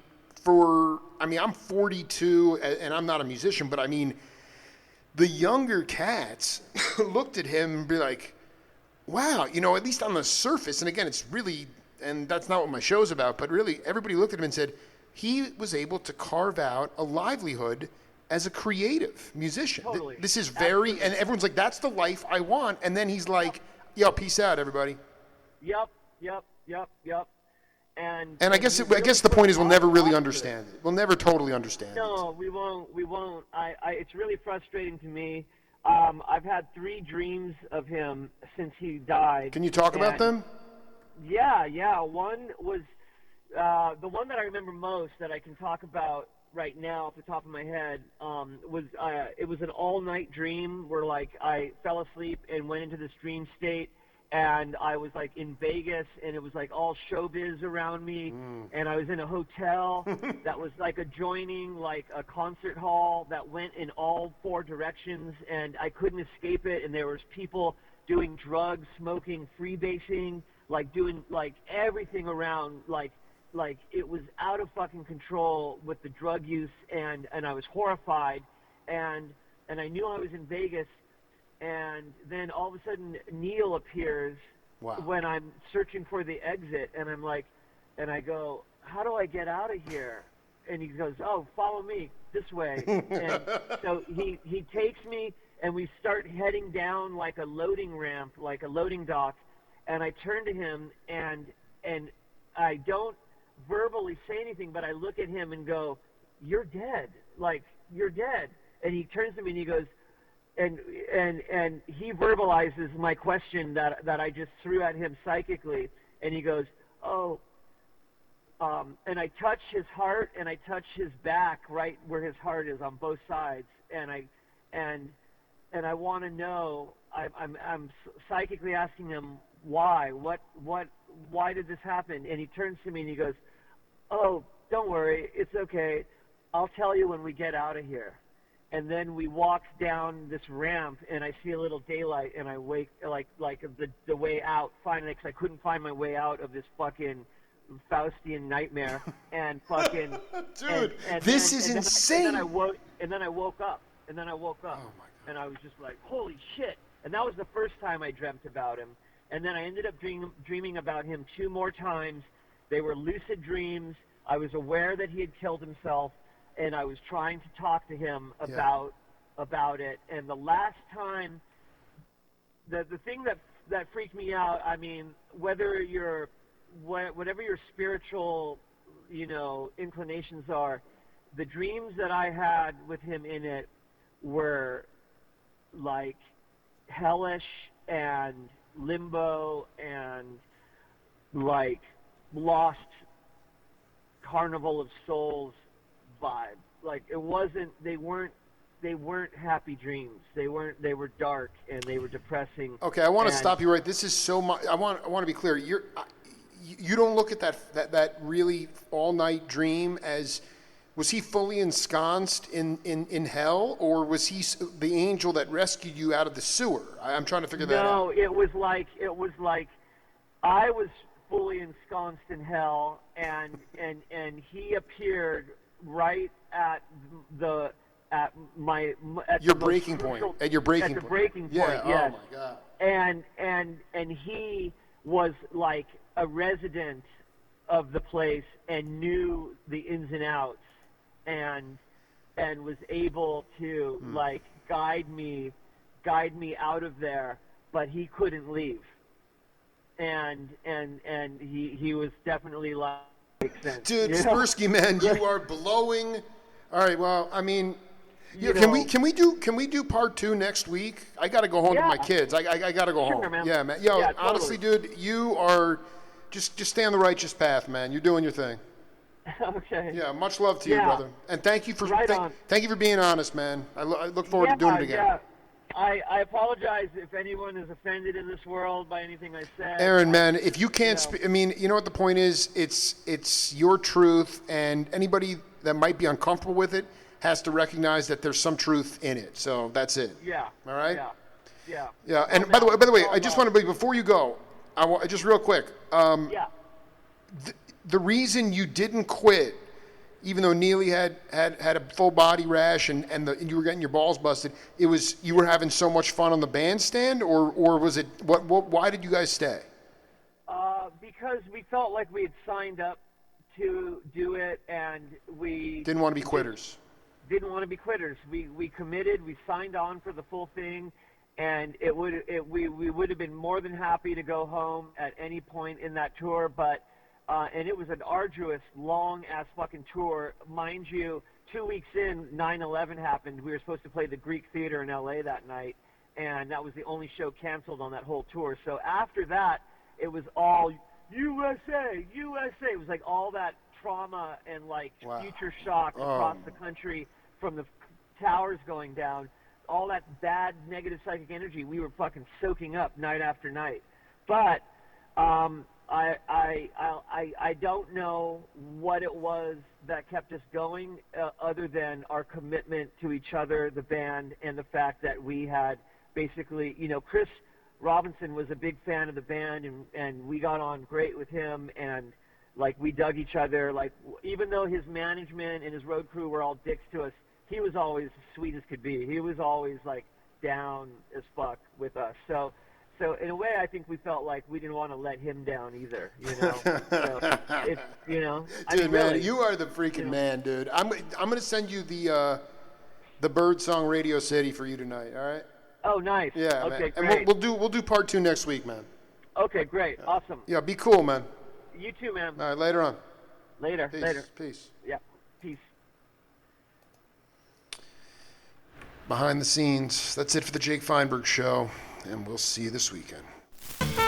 I'm 42, and I'm not a musician, but I mean, the younger cats looked at him and be like, wow, you know, at least on the surface, and again, it's really, and that's not what my show's about, but really, everybody looked at him and said, he was able to carve out a livelihood as a creative musician. Totally. This is very, and everyone's like, that's the life I want. And then he's like, yo, peace out, everybody. Yep. And I guess the point is we'll never really understand it. We'll never totally understand it. No, we won't. It's really frustrating to me. I've had 3 dreams of him since he died. Can you talk about them? Yeah. One was, the one that I remember most that I can talk about right now off the top of my head was it was an all-night dream where like I fell asleep and went into this dream state, and I was like in Vegas, and it was like all showbiz around me, and I was in a hotel that was like adjoining like a concert hall that went in all 4 directions, and I couldn't escape it, and there was people doing drugs, smoking, freebasing, like doing like everything around, like it was out of fucking control with the drug use, and I was horrified, and I knew I was in Vegas, and then all of a sudden Neil appears when I'm searching for the exit, and I'm like, and I go, how do I get out of here? And he goes, oh, follow me this way. And so he takes me, and we start heading down like a loading ramp, like a loading dock, and I turn to him, and I don't verbally say anything, but I look at him and go, you're dead. Like, you're dead. And he turns to me and he goes, and he verbalizes my question that I just threw at him psychically. And he goes, oh, and I touch his heart and I touch his back right where his heart is on both sides. And I want to know, I'm psychically asking him why, why did this happen? And he turns to me and he goes, oh, don't worry, it's okay. I'll tell you when we get out of here. and then we walk down this ramp, and I see a little daylight, and I wake like the way out finally, because I couldn't find my way out of this fucking Faustian nightmare, and fucking dude, and this then, is and insane. Then I woke up, Oh my God. and I was just like, holy shit! And that was the first time I dreamt about him. And then I ended up dreaming about him 2 more times. They were lucid dreams. I was aware that he had killed himself, and I was trying to talk to him about it. And the last time, the thing that freaked me out, I mean, whatever your spiritual, inclinations are, the dreams that I had with him in it were like hellish and limbo and like lost Carnival of Souls vibe. Like it wasn't. They weren't happy dreams. They were dark and they were depressing. Okay, I want to stop you right. This is so much. I want to be clear. You don't look at that really all night dream as. Was he fully ensconced in hell, or was he the angel that rescued you out of the sewer? I'm trying to figure that out. No, it was like I was fully ensconced in hell, and he appeared right at your breaking point. At your breaking point. At the breaking point. Yeah. Yes. Oh my God. And he was like a resident of the place and knew the ins and outs. And was able to like guide me out of there, but he couldn't leave. And he was definitely like makes sense. Dude, Sperske, man, you are blowing. All right, well, I mean, can we do part 2 next week? I got to go home to my kids. I got to go home. Man. Yeah, man. Yo, Yeah, honestly, totally. dude, you are just stay on the righteous path, man. You're doing your thing. Okay. Yeah, much love to you, brother, and thank you for thank you for being honest, man. I look forward to doing it again. Yeah. I apologize if anyone is offended in this world by anything I said. Aaron, man, if you can't, I mean, you know what the point is? It's your truth, and anybody that might be uncomfortable with it has to recognize that there's some truth in it. So that's it. Yeah. All right. Yeah. Yeah. And by the way, I just want to before you go, just real quick. The reason you didn't quit, even though Neely had a full body rash and you were getting your balls busted, it was you were having so much fun on the bandstand, or was it what? Why did you guys stay? Because we felt like we had signed up to do it, and we didn't want to be quitters. Didn't want to be quitters. We committed. We signed on for the full thing, and we would have been more than happy to go home at any point in that tour, but. And it was an arduous, long-ass fucking tour. Mind you, 2 weeks in, 9/11 happened. We were supposed to play the Greek Theater in L.A. that night, and that was the only show canceled on that whole tour. So after that, it was all USA, USA. It was like all that trauma and, like, future shock across the country from the towers going down. All that bad, negative psychic energy we were fucking soaking up night after night. But I don't know what it was that kept us going other than our commitment to each other, the band, and the fact that we had basically, Chris Robinson was a big fan of the band, and we got on great with him, and like we dug each other. Like even though his management and his road crew were all dicks to us, he was always sweet as could be. He was always like down as fuck with us. So in a way, I think we felt like we didn't want to let him down either, So it's, Dude, man, you are the freaking man, dude. I'm gonna send you the Bird Song Radio City for you tonight. All right? Oh, nice. Yeah, okay, man. great. And we'll do part 2 next week, man. Okay, great, awesome. Yeah, be cool, man. You too, man. All right, later on. Later. Peace. Yeah, peace. Behind the scenes. That's it for the Jake Feinberg Show, and we'll see you this weekend.